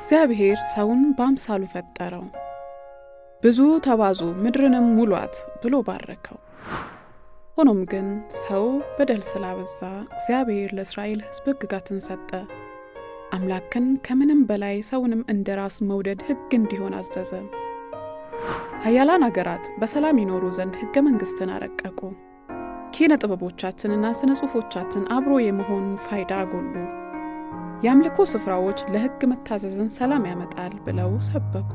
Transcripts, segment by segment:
እግዚአብሔር ሰውን በአምሳሉ ፈጠረው፣ ብዙ ተባዙ ምድርንም ሙሏት ብሎ ባረከው። ሆኖም ግን ሰው በደል ስላበዛ እግዚአብሔር ለእስራኤል ሕዝብ ሕግጋትን ሰጠ። አምላክን ከምንም በላይ ሰውንም እንደራስ መውደድ ሕግ እንዲሆን አዘዘ። ኃያላን አገራት በሰላም ይኖሩ ዘንድ ሕገ መንግሥትን አረቀቁ። ኪነ ጥበቦቻችንና ስነ ጽሑፎቻችን አብሮ የመሆን ፋይዳ አጎሉ። የአምልኮ ስፍራዎች ለሕግ መታዘዝን ሰላም ያመጣል ብለው ሰበኩ።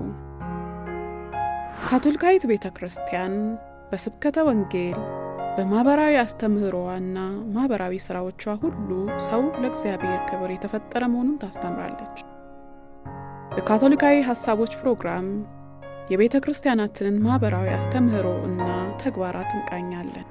ካቶሊካዊት ቤተ ክርስቲያን በስብከተ ወንጌል በማህበራዊ አስተምህሮዋና ማህበራዊ ስራዎቿ ሁሉ ሰው ለእግዚአብሔር ክብር የተፈጠረ መሆኑን ታስተምራለች። በካቶሊካዊ ሐሳቦች ፕሮግራም የቤተ ክርስቲያናችንን ማህበራዊ አስተምህሮ እና ተግባራት እንቃኛለን።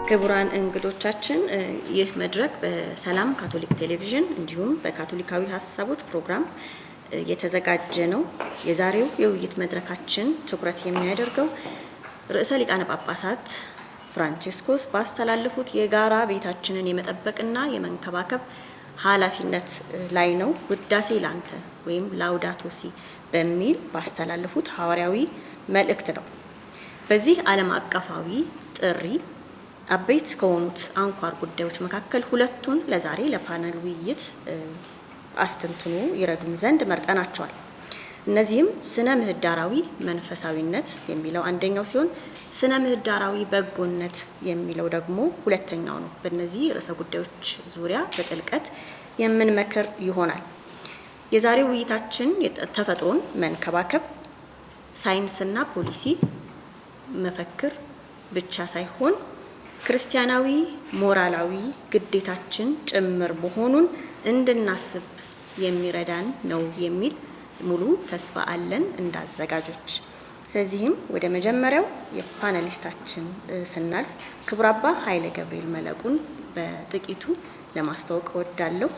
ክቡራን እንግዶቻችን ይህ መድረክ በሰላም ካቶሊክ ቴሌቪዥን እንዲሁም በካቶሊካዊ ሐሳቦች ፕሮግራም የተዘጋጀ ነው። የዛሬው የውይይት መድረካችን ትኩረት የሚያደርገው ርዕሰ ሊቃነ ጳጳሳት ፍራንቺስኮስ ባስተላለፉት የጋራ ቤታችንን የመጠበቅና የመንከባከብ ኃላፊነት ላይ ነው። ውዳሴ ላንተ ወይም ላውዳቶ ሲ በሚል ባስተላለፉት ሐዋርያዊ መልእክት ነው። በዚህ ዓለም አቀፋዊ ጥሪ አበይት ከሆኑት አንኳር ጉዳዮች መካከል ሁለቱን ለዛሬ ለፓነል ውይይት አስተንትኖ ይረዱን ዘንድ መርጠናቸዋል። እነዚህም ስነ ምህዳራዊ መንፈሳዊነት የሚለው አንደኛው ሲሆን ስነ ምህዳራዊ በጎነት የሚለው ደግሞ ሁለተኛው ነው። በእነዚህ ርዕሰ ጉዳዮች ዙሪያ በጥልቀት የምንመክር ይሆናል። የዛሬው ውይይታችን ተፈጥሮን መንከባከብ ሳይንስና ፖሊሲ መፈክር ብቻ ሳይሆን ክርስቲያናዊ ሞራላዊ ግዴታችን ጭምር መሆኑን እንድናስብ የሚረዳን ነው የሚል ሙሉ ተስፋ አለን እንዳዘጋጆች። ስለዚህም ወደ መጀመሪያው የፓነሊስታችን ስናልፍ ክቡር አባ ኃይለ ገብርኤል መለቁን በጥቂቱ ለማስተዋወቅ እወዳለሁ።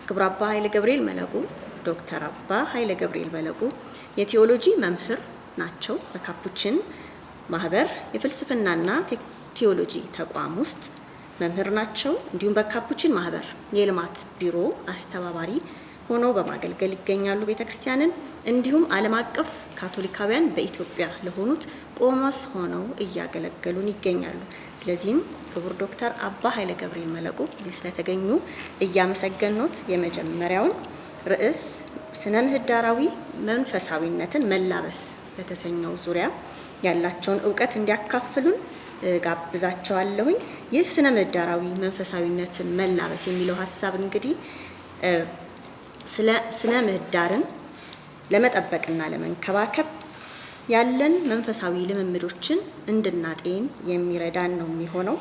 ክቡር አባ ኃይለ ገብርኤል መለቁ ዶክተር አባ ኃይለ ገብርኤል መለቁ የቴዎሎጂ መምህር ናቸው። በካፑችን ማህበር የፍልስፍናና ቴዎሎጂ ተቋም ውስጥ መምህር ናቸው። እንዲሁም በካፑችን ማህበር የልማት ቢሮ አስተባባሪ ሆነው በማገልገል ይገኛሉ ቤተክርስቲያንን። እንዲሁም ዓለም አቀፍ ካቶሊካውያን በኢትዮጵያ ለሆኑት ቆሞስ ሆነው እያገለገሉን ይገኛሉ። ስለዚህም ክቡር ዶክተር አባ ኃይለ ገብርኤል መለቁ ስለተገኙ እያመሰገንኖት የመጀመሪያውን ርዕስ ስነ ምህዳራዊ መንፈሳዊነትን መላበስ በተሰኘው ዙሪያ ያላቸውን ዕውቀት እንዲያካፍሉን ጋብዛቸዋለሁኝ። ይህ ስነ ምህዳራዊ መንፈሳዊነትን መላበስ የሚለው ሐሳብ እንግዲህ ስነ ምህዳርን ለመጠበቅና ለመንከባከብ ያለን መንፈሳዊ ልምምዶችን እንድናጤን የሚረዳን ነው የሚሆነው።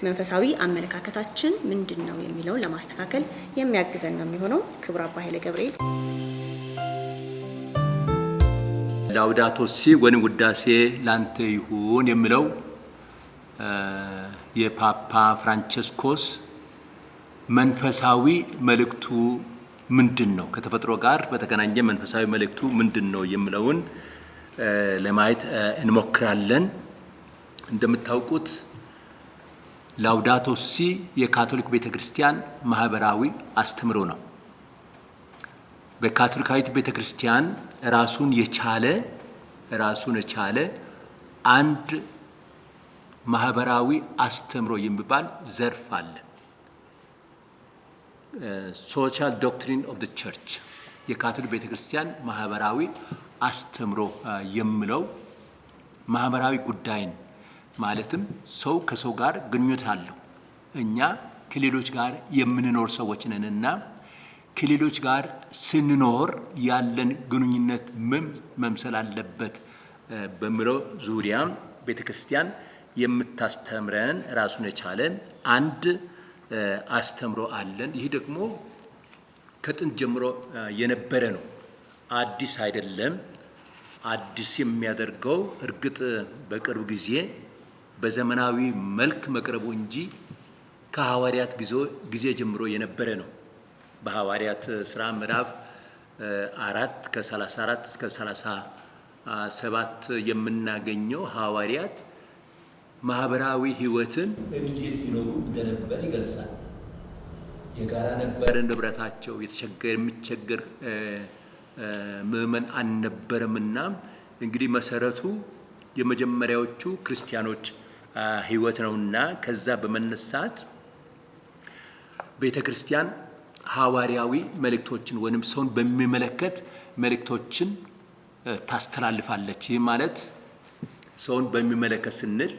መንፈሳዊ አመለካከታችን ምንድነው የሚለውን ለማስተካከል የሚያግዘን ነው የሚሆነው። ክቡር አባ ኃይለ ገብርኤል ላውዳቶ ሲ ወይም ውዳሴ ላንተ ይሁን የሚለው የፓፓ ፍራንቺስኮስ መንፈሳዊ መልእክቱ ምንድነው፣ ከተፈጥሮ ጋር በተገናኘ መንፈሳዊ መልእክቱ ምንድነው የሚለውን ለማየት እንሞክራለን። እንደምታውቁት ላውዳቶ ሲ የካቶሊክ ቤተክርስቲያን ማህበራዊ አስተምህሮ ነው። በካቶሊካዊት ቤተክርስቲያን ራሱን የቻለ አንድ ማህበራዊ አስተምህሮ የሚባል ዘርፍ አለ። ሶሻል ዶክትሪን ኦፍ ዘ ቸርች የካቶሊክ ቤተክርስቲያን ማህበራዊ አስተምሮ የሚለው ማህበራዊ ጉዳይን ማለትም ሰው ከሰው ጋር ግንኙነት አለው። እኛ ከሌሎች ጋር የምንኖር ሰዎች ነንና ከሌሎች ጋር ስንኖር ያለን ግንኙነት ምን መምሰል አለበት በሚለው ዙሪያ ቤተክርስቲያን የምታስተምረን ራሱን የቻለን አንድ አስተምሮ አለን። ይህ ደግሞ ከጥንት ጀምሮ የነበረ ነው፣ አዲስ አይደለም። አዲስ የሚያደርገው እርግጥ በቅርብ ጊዜ በዘመናዊ መልክ መቅረቡ እንጂ ከሐዋርያት ጊዜ ጀምሮ የነበረ ነው። በሐዋርያት ሥራ ምዕራፍ 4 ከ34 እስከ 37 የምናገኘው ሐዋርያት ማህበራዊ ህይወትን እንዴት ይኖሩ እንደነበር ይገልጻል። የጋራ ነበር ንብረታቸው፣ የሚቸገር ምዕመን አልነበረምና እንግዲህ መሰረቱ የመጀመሪያዎቹ ክርስቲያኖች ህይወት ነውና ከዛ በመነሳት ቤተክርስቲያን ሐዋርያዊ መልእክቶችን ወይም ሰውን በሚመለከት መልእክቶችን ታስተላልፋለች። ይህ ማለት ሰውን በሚመለከት ስንል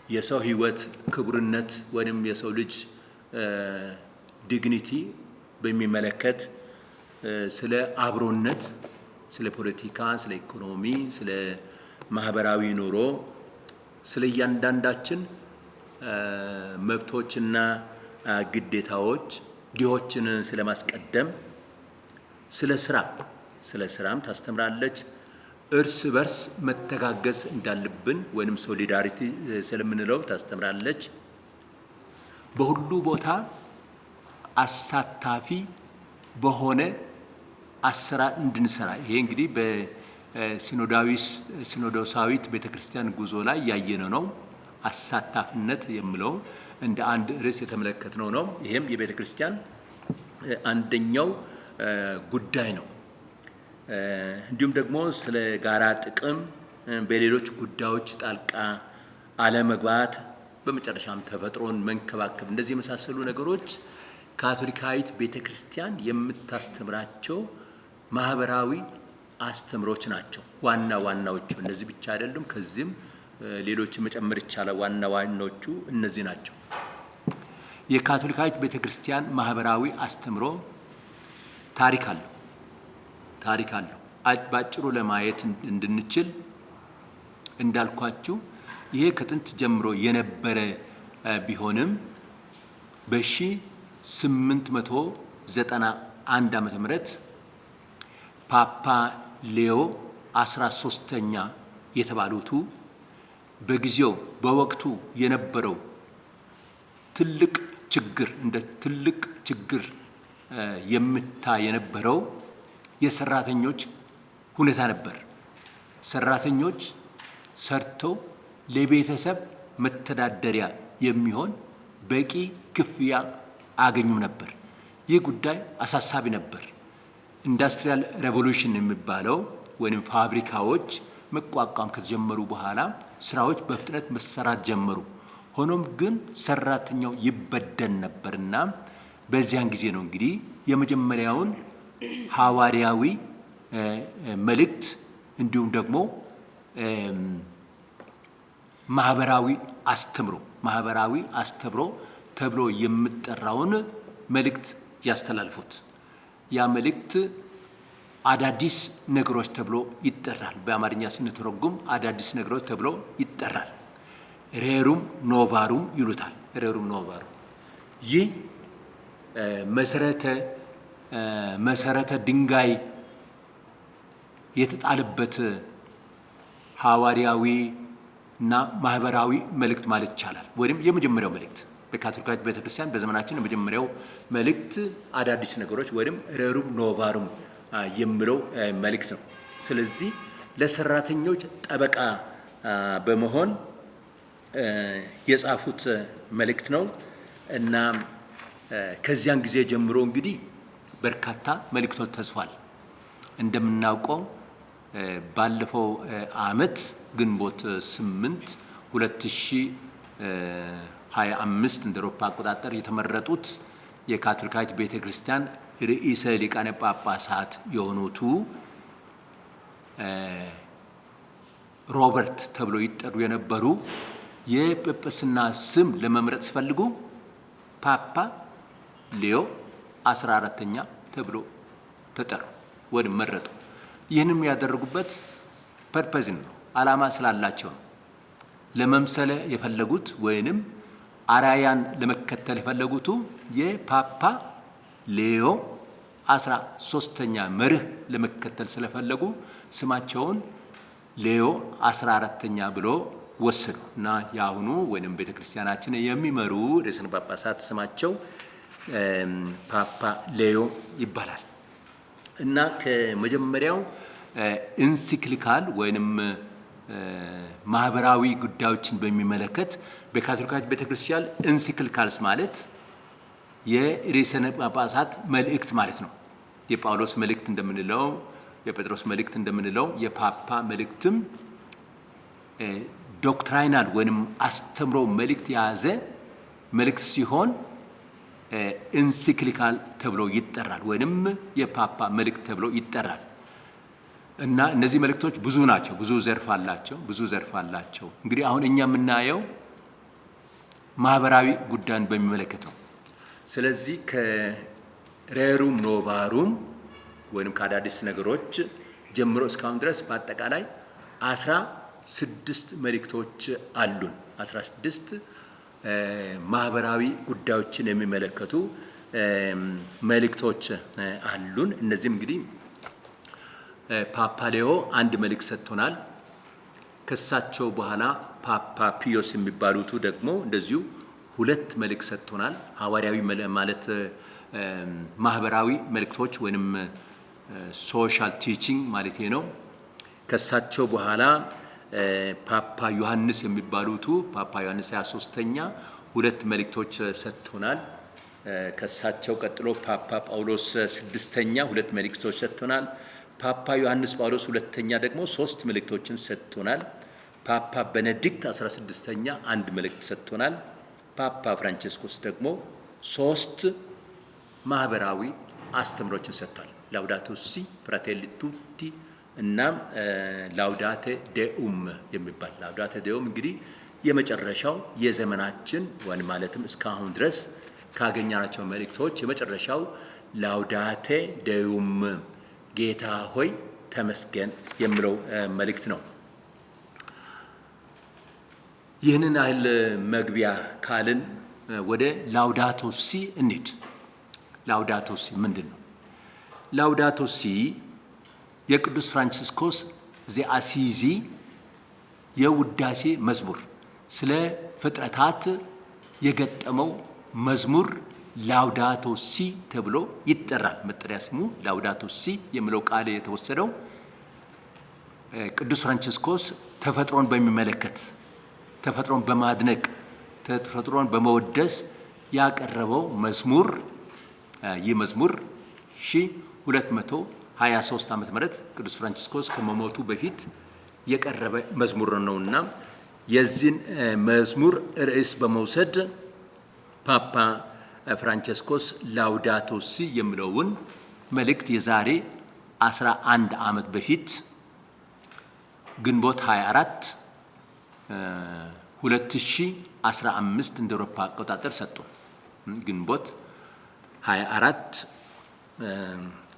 የሰው ህይወት ክቡርነት ወይም የሰው ልጅ ዲግኒቲ በሚመለከት ስለ አብሮነት፣ ስለ ፖለቲካ፣ ስለ ኢኮኖሚ፣ ስለ ማህበራዊ ኑሮ፣ ስለ እያንዳንዳችን መብቶችና ግዴታዎች፣ ድሆችን ስለ ማስቀደም፣ ስለ ስራም ታስተምራለች። እርስ በርስ መተጋገዝ እንዳለብን ወይንም ሶሊዳሪቲ ስለምንለው ታስተምራለች። በሁሉ ቦታ አሳታፊ በሆነ አሰራር እንድንሰራ፣ ይሄ እንግዲህ በሲኖዶሳዊት ቤተክርስቲያን ጉዞ ላይ ያየነው ነው። አሳታፊነት የሚለው እንደ አንድ ርዕስ የተመለከትነው ነው። ይሄም የቤተክርስቲያን አንደኛው ጉዳይ ነው። እንዲሁም ደግሞ ስለ ጋራ ጥቅም፣ በሌሎች ጉዳዮች ጣልቃ አለመግባት፣ በመጨረሻም ተፈጥሮን መንከባከብ፣ እንደዚህ የመሳሰሉ ነገሮች ካቶሊካዊት ቤተክርስቲያን የምታስተምራቸው ማህበራዊ አስተምሮች ናቸው። ዋናዎቹ እነዚህ ብቻ አይደሉም። ከዚህም ሌሎችን መጨመር ይቻላል። ዋናዎቹ እነዚህ ናቸው። የካቶሊካዊት ቤተክርስቲያን ማህበራዊ አስተምሮ ታሪክ አለው። ባጭሩ ለማየት እንድንችል እንዳልኳችሁ ይሄ ከጥንት ጀምሮ የነበረ ቢሆንም በ1891 ዓመተ ምህረት ፓፓ ሌዮ 13ኛ የተባሉቱ በወቅቱ የነበረው ትልቅ ችግር የሚታይ የነበረው የሰራተኞች ሁኔታ ነበር። ሰራተኞች ሰርተው ለቤተሰብ መተዳደሪያ የሚሆን በቂ ክፍያ አገኙም ነበር። ይህ ጉዳይ አሳሳቢ ነበር። ኢንዱስትሪያል ሬቮሉሽን የሚባለው ወይም ፋብሪካዎች መቋቋም ከተጀመሩ በኋላ ስራዎች በፍጥነት መሰራት ጀመሩ። ሆኖም ግን ሰራተኛው ይበደል ነበርና በዚያን ጊዜ ነው እንግዲህ የመጀመሪያውን ሐዋርያዊ መልእክት እንዲሁም ደግሞ ማህበራዊ አስተምሮ ተብሎ የሚጠራውን መልእክት ያስተላልፉት። ያ መልእክት አዳዲስ ነገሮች ተብሎ ይጠራል። በአማርኛ ስንተረጉም አዳዲስ ነገሮች ተብሎ ይጠራል። ሬሩም ኖቫሩም ይሉታል። ሬሩም ኖቫሩም ይህ መሰረተ ድንጋይ የተጣለበት ሐዋርያዊ እና ማህበራዊ መልእክት ማለት ይቻላል። ወይም የመጀመሪያው መልእክት በካቶሊካዊት ቤተክርስቲያን በዘመናችን የመጀመሪያው መልእክት አዳዲስ ነገሮች ወይም ሬሩም ኖቫሩም የሚለው መልእክት ነው። ስለዚህ ለሰራተኞች ጠበቃ በመሆን የጻፉት መልእክት ነው እና ከዚያን ጊዜ ጀምሮ እንግዲህ በርካታ መልእክቶች ተጽፏል። እንደምናውቀው ባለፈው ዓመት ግንቦት 8 2025 እንደ አውሮፓ አቆጣጠር የተመረጡት የካቶሊካዊት ቤተክርስቲያን ርዕሰ ሊቃነ ጳጳሳት የሆኑት ሮበርት ተብሎ ይጠሩ የነበሩ የጵጵስና ስም ለመምረጥ ሲፈልጉ ፓፓ ሌዮ 14ኛ ተብሎ ተጠሩ ወይም መረጡ። ይህንም ያደረጉበት ፐርፐዝ ነው፣ ዓላማ ስላላቸው ነው። ለመምሰል የፈለጉት ወይንም አራያን ለመከተል የፈለጉት የፓፓ ሌዮ 13ኛ መርህ ለመከተል ስለፈለጉ ስማቸውን ሌዮ 14ኛ ብሎ ወሰዱ እና የአሁኑ ወይንም ቤተክርስቲያናችን የሚመሩ ርዕሰ ጳጳሳት ስማቸው ፓፓ ሌዮ ይባላል እና ከመጀመሪያው ኢንሲክሊካል ወይንም ማህበራዊ ጉዳዮችን በሚመለከት በካቶሊካዊት ቤተክርስቲያን ኢንሲክሊካልስ ማለት የርዕሰ ጳጳሳት መልእክት ማለት ነው። የጳውሎስ መልእክት እንደምንለው፣ የጴጥሮስ መልእክት እንደምንለው የፓፓ መልእክትም ዶክትራይናል ወይንም አስተምሮ መልእክት የያዘ መልእክት ሲሆን ኢንሲክሊካል ተብሎ ይጠራል ወይንም የፓፓ መልእክት ተብሎ ይጠራል እና እነዚህ መልእክቶች ብዙ ናቸው፣ ብዙ ዘርፍ አላቸው። እንግዲህ አሁን እኛ የምናየው ማህበራዊ ጉዳይን በሚመለከት ነው። ስለዚህ ከሬሩም ኖቫሩም ወይንም ከአዳዲስ ነገሮች ጀምሮ እስካሁን ድረስ በአጠቃላይ 16 መልእክቶች አሉን። 16 ማህበራዊ ጉዳዮችን የሚመለከቱ መልእክቶች አሉን። እነዚህም እንግዲህ ፓፓ ሌዮ አንድ መልእክት ሰጥቶናል። ከሳቸው በኋላ ፓፓ ፒዮስ የሚባሉት ደግሞ እንደዚሁ 2 መልእክት ሰጥቶናል። ሐዋርያዊ ማለት ማህበራዊ መልእክቶች ወይንም ሶሻል ቲቺንግ ማለት ነው። ከሳቸው በኋላ ፓፓ ዮሐንስ የሚባሉት ፓፓ ዮሐንስ 23ኛ 2 መልእክቶች ሰጥቶናል። ከሳቸው ቀጥሎ ፓፓ ጳውሎስ 6ኛ 2 መልእክቶች ሰጥቶናል። ፓፓ ዮሐንስ ጳውሎስ 2ኛ ደግሞ 3 መልእክቶችን ሰጥቶናል። ፓፓ ቤኔዲክት 16ኛ 1 መልእክት ሰጥቶናል። ፓፓ ፍራንቺስኮስ ደግሞ 3 ማህበራዊ አስተምሮችን ሰጥቷል። ላውዳቶ ሲ ፍራቴሊ ቱቲ እና ላውዳቴ ዴኡም የሚባል ላውዳቴ ዴኡም እንግዲህ የመጨረሻው የዘመናችን ወን ማለትም እስካሁን ድረስ ካገኛናቸው መልእክቶች የመጨረሻው ላውዳቴ ዴኡም ጌታ ሆይ ተመስገን የሚለው መልእክት ነው። ይህንን ያህል መግቢያ ካልን ወደ ላውዳቶ ሲ እንሂድ። ላውዳቶ ሲ ምንድን ነው? ላውዳቶ ሲ የቅዱስ ፍራንቺስኮስ ዘአሲዚ የውዳሴ መዝሙር ስለ ፍጥረታት የገጠመው መዝሙር ላውዳቶ ሲ ተብሎ ይጠራል። መጠሪያ ስሙ ላውዳቶ ሲ የሚለው ቃል የተወሰደው ቅዱስ ፍራንቺስኮስ ተፈጥሮን በሚመለከት ተፈጥሮን በማድነቅ ተፈጥሮን በመወደስ ያቀረበው መዝሙር ይህ መዝሙር 1223 ዓመተ ምህረት ቅዱስ ፍራንቺስኮስ ከመሞቱ በፊት የቀረበ መዝሙር ነውና የዚህን መዝሙር ርዕስ በመውሰድ ፓፓ ፍራንቺስኮስ ላውዳቶ ሲ የሚለውን መልእክት የዛሬ 11 ዓመት በፊት ግንቦት 24 2015 እንደ አውሮፓ አቆጣጠር ሰጡ። ግንቦት 24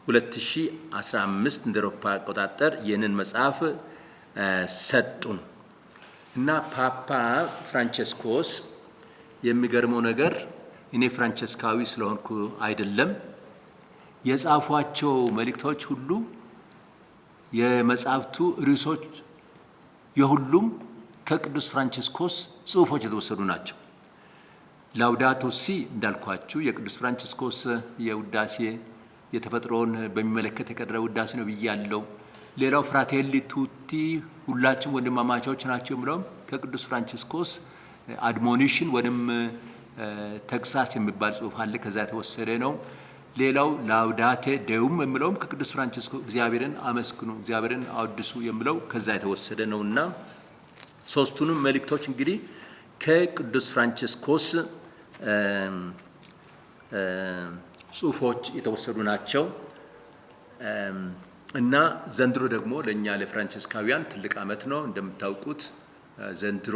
2015 እንደ አውሮፓ አቆጣጠር ይህንን መጽሐፍ ሰጡን እና ፓፓ ፍራንቺስኮስ የሚገርመው ነገር እኔ ፍራንቺስካዊ ስለሆንኩ አይደለም፣ የጻፏቸው መልእክቶች ሁሉ የመጽሐፍቱ ርዕሶች የሁሉም ከቅዱስ ፍራንቺስኮስ ጽሑፎች የተወሰዱ ናቸው። ላውዳቶ ሲ እንዳልኳችሁ የቅዱስ ፍራንቺስኮስ የውዳሴ የተፈጥሮን በሚመለከት የቀረበ ውዳሴ ነው ብያለሁ። ሌላው ፍራቴሊ ቱቲ ሁላችን ወንድማማቾች ናቸው የሚለውም ከቅዱስ ፍራንቺስኮስ አድሞኒሽን ወይም ተግሳስ የሚባል ጽሑፍ አለ፣ ከዛ የተወሰደ ነው። ሌላው ላውዳቴ ዴኡም የሚለውም ከቅዱስ ፍራንቺስኮስ እግዚአብሔርን አመስግኑ፣ እግዚአብሔርን አወድሱ የሚለው ከዛ የተወሰደ ነውና ሶስቱንም መልእክቶች እንግዲህ ከቅዱስ ፍራንቺስኮስ ጽሑፎች የተወሰዱ ናቸው። እና ዘንድሮ ደግሞ ለኛ ለፍራንቺስካውያን ትልቅ ዓመት ነው። እንደምታውቁት ዘንድሮ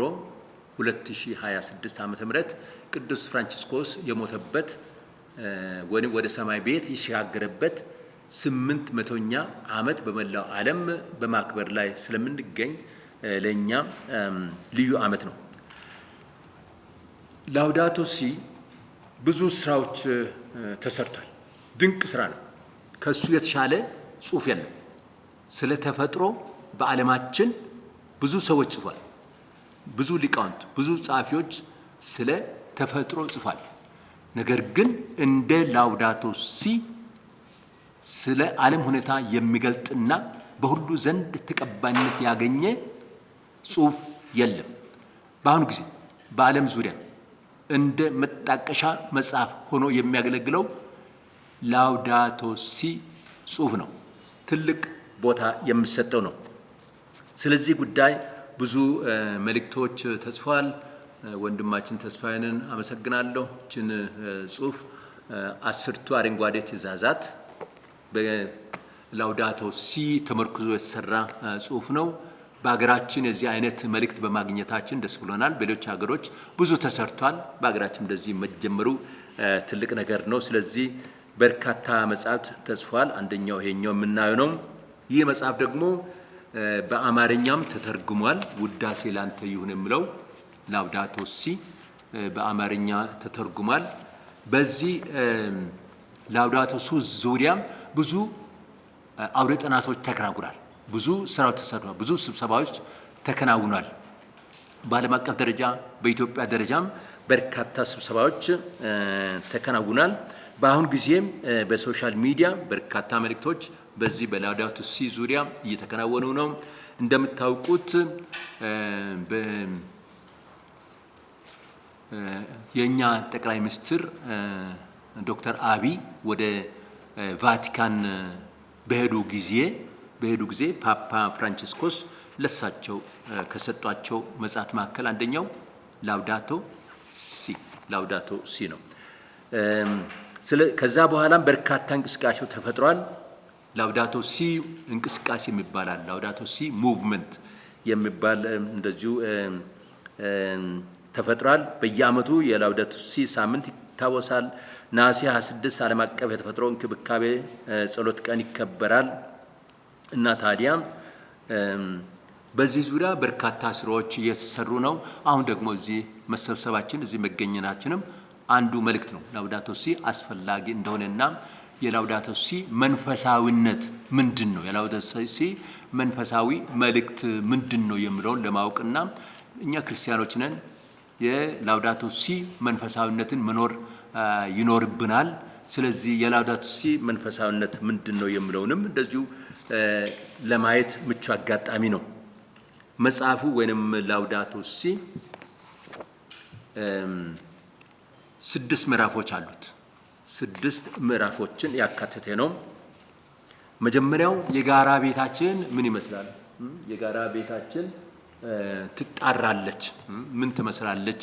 2026 ዓመተ ምህረት ቅዱስ ፍራንቺስኮስ የሞተበት ወደ ሰማይ ቤት ይሻገረበት 800ኛ ዓመት በመላው ዓለም በማክበር ላይ ስለምንገኝ ለኛ ልዩ ዓመት ነው። ላውዳቶ ሲ ብዙ ስራዎች ተሰርቷል። ድንቅ ስራ ነው። ከሱ የተሻለ ጽሑፍ የለም። ስለ ተፈጥሮ በዓለማችን ብዙ ሰዎች ጽፏል። ብዙ ሊቃውንት፣ ብዙ ጸሐፊዎች ስለ ተፈጥሮ ጽፏል። ነገር ግን እንደ ላውዳቶ ሲ ስለ ዓለም ሁኔታ የሚገልጥና በሁሉ ዘንድ ተቀባይነት ያገኘ ጽሑፍ የለም። በአሁኑ ጊዜ በዓለም ዙሪያ እንደ መጣቀሻ መጽሐፍ ሆኖ የሚያገለግለው ላውዳቶ ሲ ጽሑፍ ነው። ትልቅ ቦታ የሚሰጠው ነው። ስለዚህ ጉዳይ ብዙ መልእክቶች ተጽፈዋል። ወንድማችን ተስፋዬንን አመሰግናለሁ። እችን ጽሑፍ 10ቱ አረንጓዴ ትእዛዛት በላውዳቶ ሲ ተመርኩዞ የተሰራ ጽሑፍ ነው። በሀገራችን የዚህ አይነት መልእክት በማግኘታችን ደስ ብሎናል። በሌሎች ሀገሮች ብዙ ተሰርቷል። በሀገራችን እንደዚህ መጀመሩ ትልቅ ነገር ነው። ስለዚህ በርካታ መጽሐፍት ተጽፏል። አንደኛው ይሄኛው የምናየው ነው። ይህ መጽሐፍ ደግሞ በአማርኛም ተተርጉሟል። ውዳሴ ላንተ ይሁን የሚለው ላውዳቶ ሲ በአማርኛ ተተርጉሟል። በዚህ ላውዳቶ ሲ ዙሪያም ብዙ አውደ ጥናቶች ተከናውኗል። ብዙ ስራዎች ተሰርተዋል። ብዙ ስብሰባዎች ተከናውኗል። በዓለም አቀፍ ደረጃ በኢትዮጵያ ደረጃም በርካታ ስብሰባዎች ተከናውኗል። በአሁን ጊዜም በሶሻል ሚዲያ በርካታ መልእክቶች በዚህ በላውዳቶ ሲ ዙሪያ እየተከናወኑ ነው። እንደምታውቁት የኛ ጠቅላይ ሚኒስትር ዶክተር አብይ ወደ ቫቲካን በሄዱ ጊዜ ፓፓ ፍራንቺስኮስ ለሳቸው ከሰጧቸው መጽሐፍት መካከል አንደኛው ላውዳቶ ሲ ነው። ከዛ በኋላም በርካታ እንቅስቃሴው ተፈጥሯል። ላውዳቶ ሲ እንቅስቃሴ የሚባላል። ላውዳቶ ሲ ሙቭመንት የሚባል እንደዚሁ ተፈጥሯል። በየዓመቱ የላውዳቶ ሲ ሳምንት ይታወሳል። ነሐሴ 26 ዓለም አቀፍ የተፈጥሮ እንክብካቤ ጸሎት ቀን ይከበራል እና ታዲያ በዚህ ዙሪያ በርካታ ስራዎች እየተሰሩ ነው። አሁን ደግሞ እዚህ መሰብሰባችን እዚህ መገኘታችንም አንዱ መልእክት ነው። ላውዳቶ ሲ አስፈላጊ እንደሆነና የላውዳቶ ሲ መንፈሳዊነት ምንድን ነው፣ የላውዳቶ ሲ መንፈሳዊ መልእክት ምንድን ነው የሚለውን ለማወቅና እኛ ክርስቲያኖች ነን፣ የላውዳቶ ሲ መንፈሳዊነትን መኖር ይኖርብናል። ስለዚህ የላውዳቶ ሲ መንፈሳዊነት ምንድን ነው የሚለውንም እንደዚሁ ለማየት ምቹ አጋጣሚ ነው። መጽሐፉ ወይንም ላውዳቶ ሲ 6 ምዕራፎች አሉት። 6 ምዕራፎችን ያካተተ ነው። መጀመሪያው የጋራ ቤታችን ምን ይመስላል? የጋራ ቤታችን ትጣራለች፣ ምን ትመስላለች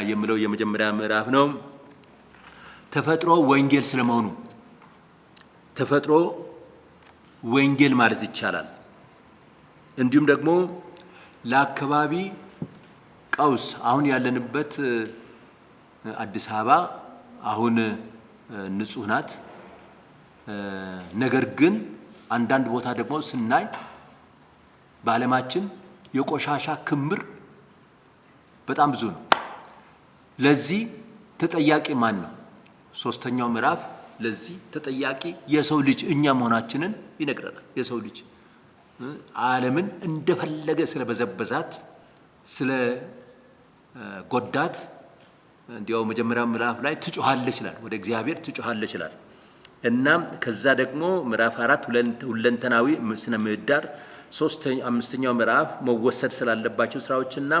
የሚለው የመጀመሪያ ምዕራፍ ነው። ተፈጥሮ ወንጌል ስለመሆኑ፣ ተፈጥሮ ወንጌል ማለት ይቻላል። እንዲሁም ደግሞ ለአካባቢ ቀውስ አሁን ያለንበት አዲስ አበባ አሁን ንጹህ ናት። ነገር ግን አንዳንድ ቦታ ደግሞ ስናይ በዓለማችን የቆሻሻ ክምር በጣም ብዙ ነው። ለዚህ ተጠያቂ ማን ነው? ሶስተኛው ምዕራፍ ለዚህ ተጠያቂ የሰው ልጅ እኛ መሆናችንን ይነግረናል። የሰው ልጅ ዓለምን እንደፈለገ ስለበዘበዛት ስለ ጎዳት እንዲያው መጀመሪያው ምዕራፍ ላይ ትጮሃለች ይላል፣ ወደ እግዚአብሔር ትጮሃለች ይላል። እና ከዛ ደግሞ ምዕራፍ 4 ሁለንተናዊ ስነ ምህዳር፣ አምስተኛው ምዕራፍ መወሰድ ስላለባቸው ስራዎችና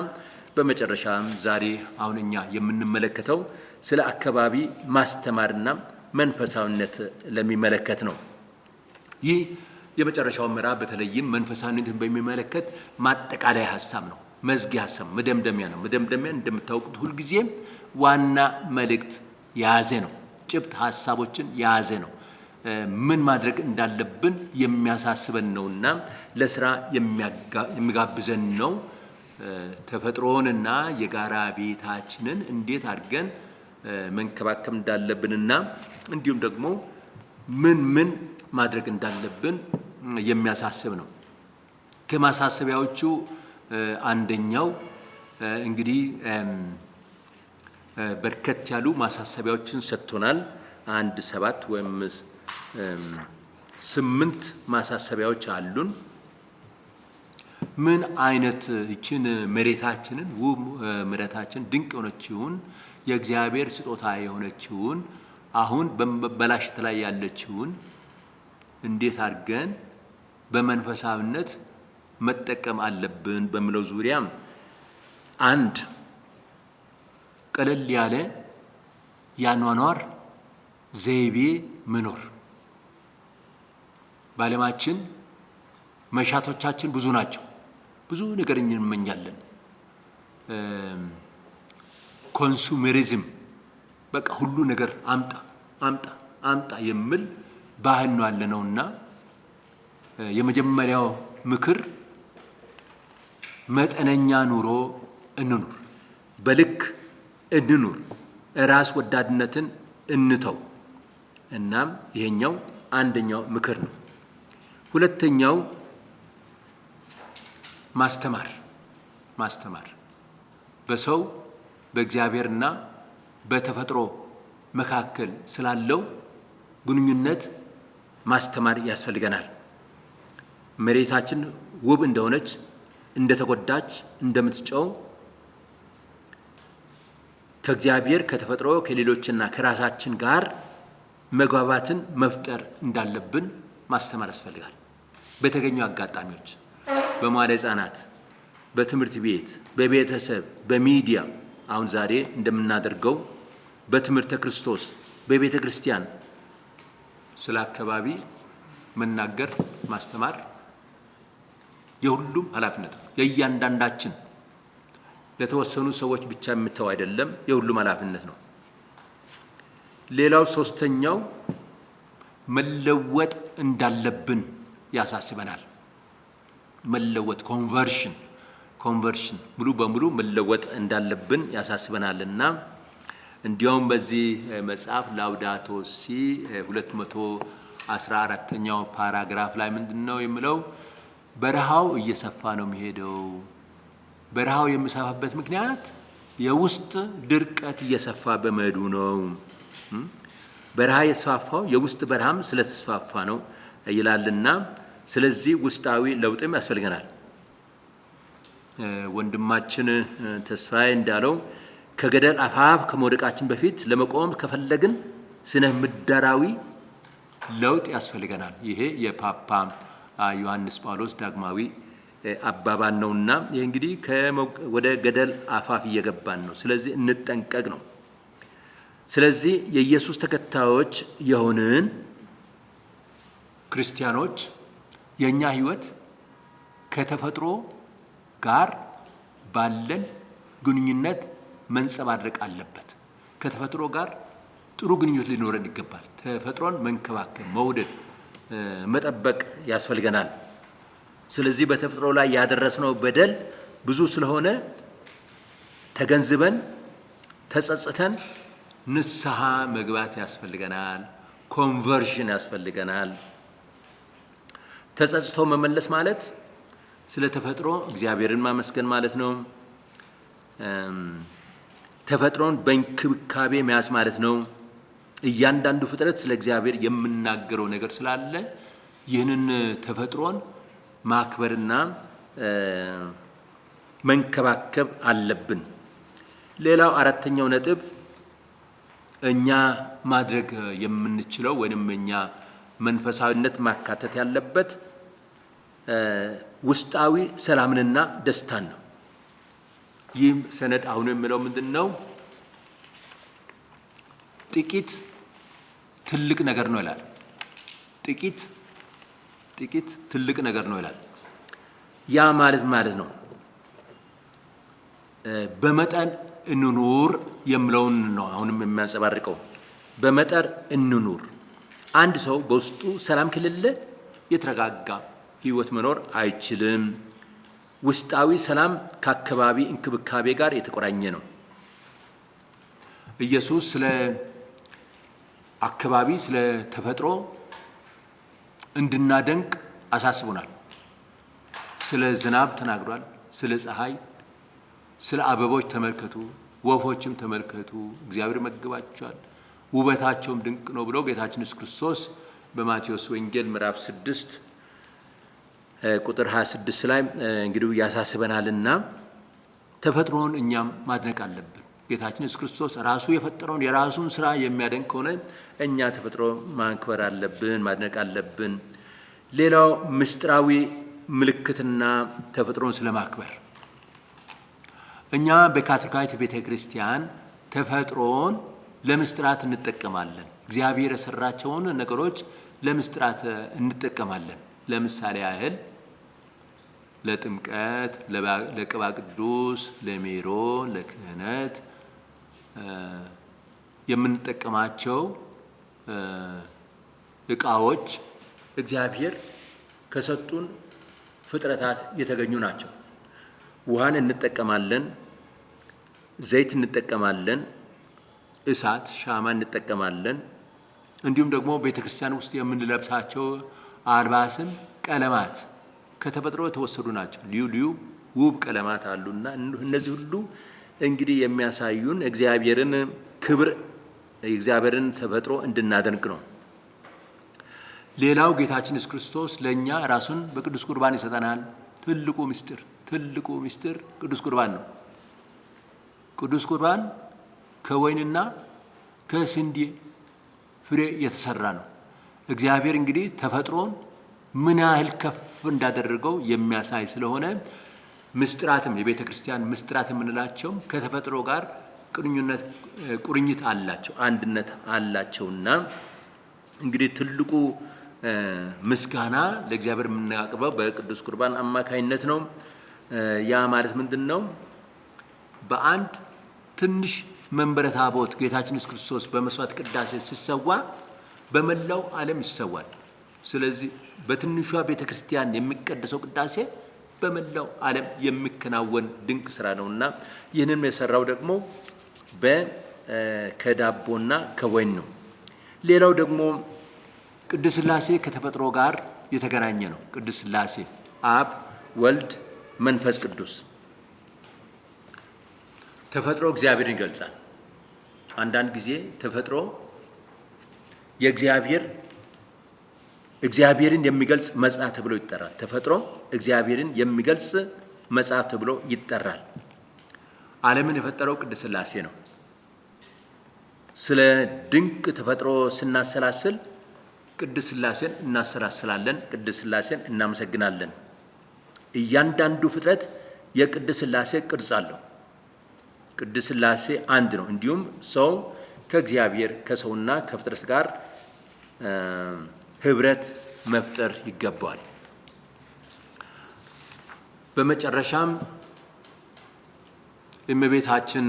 በመጨረሻ ዛሬ አሁን እኛ የምንመለከተው ስለ አካባቢ ማስተማርና መንፈሳዊነት ለሚመለከት ነው። ይህ የመጨረሻው ምዕራፍ በተለይም መንፈሳዊነትን በሚመለከት ማጠቃለያ ሐሳብ ነው፣ መዝጊያ ሐሳብ፣ መደምደሚያ ነው። መደምደሚያ እንደምታውቁት ሁልጊዜ ዋና መልእክት የያዘ ነው፣ ጭብጥ ሐሳቦችን የያዘ ነው። ምን ማድረግ እንዳለብን የሚያሳስበን ነውና ለስራ የሚጋብዘን ነው። ተፈጥሮንና የጋራ ቤታችንን እንዴት አድርገን መንከባከብ እንዳለብንና እንዲሁም ደግሞ ምን ማድረግ እንዳለብን የሚያሳስብ ነው። ከማሳሰቢያዎቹ አንደኛው እንግዲህ በርከት ያሉ ማሳሰቢያዎችን ሰጥቶናል። 7 ወይም 8 ማሳሰቢያዎች አሉን። ምን አይነት እቺን መሬታችንን ውብ መሬታችን ድንቅ የሆነችውን የእግዚአብሔር ስጦታ የሆነችውን አሁን በመበላሸት ላይ ያለችውን እንዴት አድርገን በመንፈሳዊነት መጠቀም አለብን በሚለው ዙሪያ አንድ ቀለል ያለ ያኗኗር ዘይቤ መኖር። በዓለማችን መሻቶቻችን ብዙ ናቸው። ብዙ ነገር እንመኛለን። ኮንሱመሪዝም በቃ ሁሉ ነገር አምጣ የሚል ባህል ነው ያለነውና የመጀመሪያው ምክር መጠነኛ ኑሮ እንኑር፣ በልክ እንኑር፣ ራስ ወዳድነትን እንተው። እናም ይሄኛው አንደኛው ምክር ነው። ሁለተኛው ማስተማር በሰው በእግዚአብሔርና በተፈጥሮ መካከል ስላለው ግንኙነት ማስተማር ያስፈልገናል። መሬታችን ውብ እንደሆነች፣ እንደተጎዳች፣ እንደምትጨው ከእግዚአብሔር ከተፈጥሮ ከሌሎችና ከራሳችን ጋር መግባባትን መፍጠር እንዳለብን ማስተማር ያስፈልጋል። በተገኙ አጋጣሚዎች በመዋዕለ ሕፃናት፣ በትምህርት ቤት፣ በቤተሰብ፣ በሚዲያ አሁን ዛሬ እንደምናደርገው በትምህርተ ክርስቶስ፣ በቤተ ክርስቲያን ስለ አካባቢ መናገር ማስተማር የሁሉም ኃላፊነት ነው። የእያንዳንዳችን ለተወሰኑ ሰዎች ብቻ የምተው አይደለም፣ የሁሉም ኃላፊነት ነው። ሌላው ሶስተኛው መለወጥ እንዳለብን ያሳስበናል። መለወጥ ኮንቨርሽን ሙሉ በሙሉ መለወጥ እንዳለብን ያሳስበናልና እንዲያውም በዚህ መጽሐፍ ላውዳቶ ሲ 214ኛው ፓራግራፍ ላይ ምንድነው የሚለው? በረሃው እየሰፋ ነው የሚሄደው። በረሃው የሚሰፋበት ምክንያት የውስጥ ድርቀት እየሰፋ በመሄዱ ነው። በረሃ የተስፋፋው የውስጥ በረሃም ስለተስፋፋ ነው ይላልና ስለዚህ ውስጣዊ ለውጥም ያስፈልገናል። ወንድማችን ተስፋዬ እንዳለው ከገደል አፋፍ ከመውደቃችን በፊት ለመቆም ከፈለግን ስነ ምህዳራዊ ለውጥ ያስፈልገናል። ይሄ የፓፓ ዮሐንስ ጳውሎስ ዳግማዊ አባባል ነውና ይሄ እንግዲህ ወደ ገደል አፋፍ እየገባን ነው። ስለዚህ እንጠንቀቅ ነው። ስለዚህ የኢየሱስ ተከታዮች የሆንን ክርስቲያኖች የኛ ህይወት ከተፈጥሮ ጋር ባለን ግንኙነት መንጸባረቅ አለበት። ከተፈጥሮ ጋር ጥሩ ግንኙነት ሊኖረን ይገባል። ተፈጥሮን መንከባከብ፣ መውደድ፣ መጠበቅ ያስፈልገናል። ስለዚህ በተፈጥሮ ላይ ያደረስነው በደል ብዙ ስለሆነ ተገንዝበን ተጸጽተን ንስሐ መግባት ያስፈልገናል። ኮንቨርሽን ያስፈልገናል። ተጸጽቶ መመለስ ማለት ስለ ተፈጥሮ እግዚአብሔርን ማመስገን ማለት ነው። ተፈጥሮን በእንክብካቤ መያዝ ማለት ነው። እያንዳንዱ ፍጥረት ስለ እግዚአብሔር የምናገረው ነገር ስላለ ይህንን ተፈጥሮን ማክበርና መንከባከብ አለብን። ሌላው አራተኛው ነጥብ እኛ ማድረግ የምንችለው ወይንም እኛ መንፈሳዊነት ማካተት ያለበት ውስጣዊ ሰላምንና ደስታን ነው። ይህ ሰነድ አሁን የሚለው ምንድነው? ጥቂት ትልቅ ነገር ነው ይላል። ጥቂት ትልቅ ነገር ነው ይላል። ያ ማለት ነው በመጠን እንኑር የሚለውን ነው አሁንም የሚያንጸባርቀው። በመጠን እንኑር። አንድ ሰው በውስጡ ሰላም ከሌለ የተረጋጋ ህይወት መኖር አይችልም። ውስጣዊ ሰላም ከአካባቢ እንክብካቤ ጋር የተቆራኘ ነው። ኢየሱስ ስለ አካባቢ ስለ ተፈጥሮ እንድናደንቅ አሳስቦናል። ስለ ዝናብ ተናግሯል። ስለ ፀሐይ፣ ስለ አበቦች ተመልከቱ፣ ወፎችም ተመልከቱ፣ እግዚአብሔር መግባቸዋል፣ ውበታቸውም ድንቅ ነው ብሎ ጌታችን ኢየሱስ ክርስቶስ በማቴዎስ ወንጌል ምዕራፍ 6 ቁጥር 26 ላይ እንግዲህ ያሳስበናልና ተፈጥሮን እኛም ማድነቅ አለብን። ጌታችን ኢየሱስ ክርስቶስ ራሱ የፈጠረውን የራሱን ስራ የሚያደንቅ ከሆነ እኛ ተፈጥሮ ማክበር አለብን፣ ማድነቅ አለብን። ሌላው ምስጢራዊ ምልክትና ተፈጥሮን ስለማክበር እኛ በካቶሊካዊት ቤተክርስቲያን ተፈጥሮን ለምስጢራት እንጠቀማለን። እግዚአብሔር የሰራቸውን ነገሮች ለምስጢራት እንጠቀማለን። ለምሳሌ ያህል ለጥምቀት፣ ለቅባ ቅዱስ፣ ለሜሮን፣ ለክህነት የምንጠቀማቸው እቃዎች እግዚአብሔር ከሰጡን ፍጥረታት የተገኙ ናቸው። ውሃን እንጠቀማለን፣ ዘይት እንጠቀማለን፣ እሳት ሻማ እንጠቀማለን። እንዲሁም ደግሞ ቤተክርስቲያን ውስጥ የምንለብሳቸው አልባስም ቀለማት ከተፈጥሮ የተወሰዱ ናቸው። ልዩ ልዩ ውብ ቀለማት አሉና እነዚህ ሁሉ እንግዲህ የሚያሳዩን እግዚአብሔርን ክብር፣ የእግዚአብሔርን ተፈጥሮ እንድናደንቅ ነው። ሌላው ጌታችን ኢየሱስ ክርስቶስ ለኛ ራሱን በቅዱስ ቁርባን ይሰጠናል። ትልቁ ምስጢር ቅዱስ ቁርባን ነው። ቅዱስ ቁርባን ከወይንና ከስንዴ ፍሬ የተሰራ ነው። እግዚአብሔር እንግዲህ ተፈጥሮን ምን ያህል ከፍ እንዳደረገው የሚያሳይ ስለሆነ ምስጢራትም የቤተ ክርስቲያን ምስጢራት የምንላቸው ከተፈጥሮ ጋር ቁርኝት አላቸው፣ አንድነት አላቸውና እንግዲህ ትልቁ ምስጋና ለእግዚአብሔር የምናቀርበው በቅዱስ ቁርባን አማካይነት ነው። ያ ማለት ምንድነው? በአንድ ትንሽ መንበረ ታቦት ጌታችን ኢየሱስ ክርስቶስ በመስዋዕት ቅዳሴ ሲሰዋ በመላው ዓለም ይሰዋል። ስለዚህ በትንሿ ቤተክርስቲያን የሚቀደሰው ቅዳሴ በመላው ዓለም የሚከናወን ድንቅ ስራ ነውና ይህንን የሰራው ደግሞ ከዳቦና ከወይን ነው። ሌላው ደግሞ ቅድስት ሥላሴ ከተፈጥሮ ጋር የተገናኘ ነው። ቅድስት ሥላሴ አብ፣ ወልድ፣ መንፈስ ቅዱስ ተፈጥሮ እግዚአብሔርን ይገልጻል። አንዳንድ ጊዜ ተፈጥሮ እግዚአብሔርን የሚገልጽ መጽሐፍ ተብሎ ይጠራል። ተፈጥሮ እግዚአብሔርን የሚገልጽ መጽሐፍ ተብሎ ይጠራል። ዓለምን የፈጠረው ቅድስት ሥላሴ ነው። ስለ ድንቅ ተፈጥሮ ስናሰላስል ቅድስት ሥላሴን እናሰላስላለን፣ ቅድስት ሥላሴን እናመሰግናለን። እያንዳንዱ ፍጥረት የቅድስት ሥላሴ ቅርጽ አለው። ቅድስት ሥላሴ አንድ ነው። እንዲሁም ሰው ከእግዚአብሔር ከሰውና ከፍጥረት ጋር ህብረት መፍጠር ይገባዋል። በመጨረሻም እመቤታችን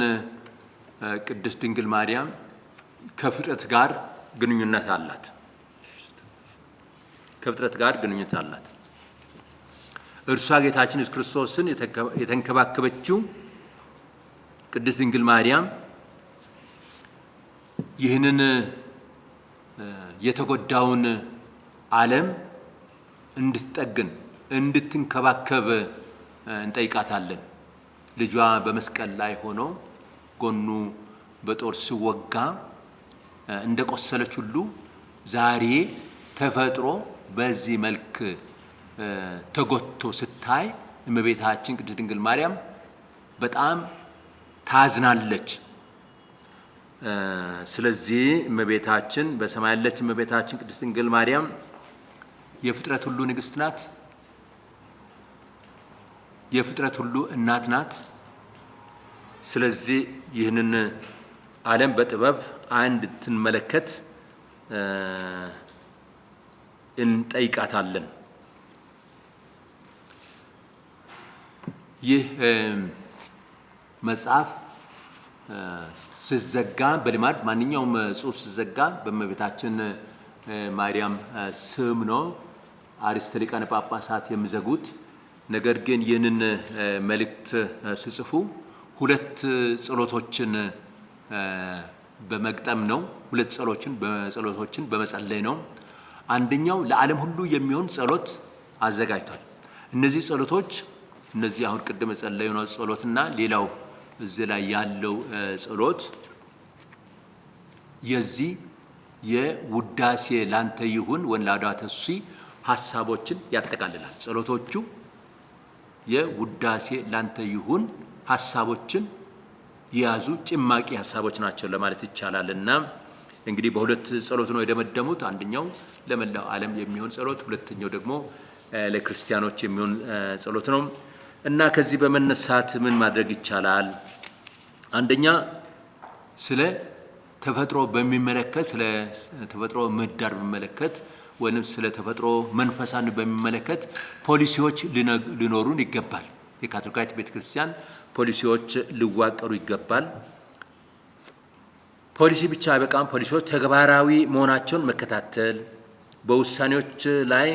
ቅድስት ድንግል ማርያም ከፍጥረት ጋር ግንኙነት አላት። እርሷ ጌታችን ኢየሱስ ክርስቶስን የተንከባከበችው ቅድስት ድንግል ማርያም ይህንን የተጎዳውን ዓለም እንድትጠግን እንድትንከባከብ እንጠይቃታለን። ልጇ በመስቀል ላይ ሆኖ ጎኑ በጦር ሲወጋ እንደቆሰለች ሁሉ ዛሬ ተፈጥሮ በዚህ መልክ ተጎድቶ ስታይ እመቤታችን ቅድስት ድንግል ማርያም በጣም ታዝናለች። ስለዚህ እመቤታችን በሰማይ ያለች እመቤታችን ቅድስት ድንግል ማርያም የፍጥረት ሁሉ ንግሥት ናት። የፍጥረት ሁሉ እናት ናት። ስለዚህ ይህንን ዓለም በጥበብ እንድትመለከት እንጠይቃታለን። ይህ መጽሐፍ ሲዘጋ በልማድ ማንኛውም ጽሑፍ ሲዘጋ በእመቤታችን ማርያም ስም ነው አርዕስተ ሊቃነ ጳጳሳት የሚዘጉት። ነገር ግን ይህንን መልእክት ሲጽፉ ሁለት ጸሎቶችን በመግጠም ነው። ሁለት ጸሎቶችን በመጸለይ ነው። አንደኛው ለዓለም ሁሉ የሚሆን ጸሎት አዘጋጅቷል። እነዚህ ጸሎቶች እነዚህ አሁን ቅድም የጸለዩት ጸሎትና ሌላው እዚህ ላይ ያለው ጸሎት የዚህ የውዳሴ ላንተ ይሁን ወለአሐዱ ሲእ ሐሳቦችን ያጠቃልላል። ጸሎቶቹ የውዳሴ ላንተ ይሁን ሐሳቦችን የያዙ ጭማቂ ሐሳቦች ናቸው ለማለት ይቻላልና እንግዲህ በሁለት ጸሎት ነው የደመደሙት። አንደኛው ለመላው ዓለም የሚሆን ጸሎት፣ ሁለተኛው ደግሞ ለክርስቲያኖች የሚሆን ጸሎት ነው እና ከዚህ በመነሳት ምን ማድረግ ይቻላል? አንደኛ ስለ ተፈጥሮ በሚመለከት ስለ ተፈጥሮ ምህዳር በሚመለከት ወይም ስለ ተፈጥሮ መንፈሳን በሚመለከት ፖሊሲዎች ሊኖሩን ይገባል። የካቶሊካዊት ቤተክርስቲያን ፖሊሲዎች ሊዋቀሩ ይገባል። ፖሊሲ ብቻ አይበቃም። ፖሊሲዎች ተግባራዊ መሆናቸውን መከታተል፣ በውሳኔዎች ላይ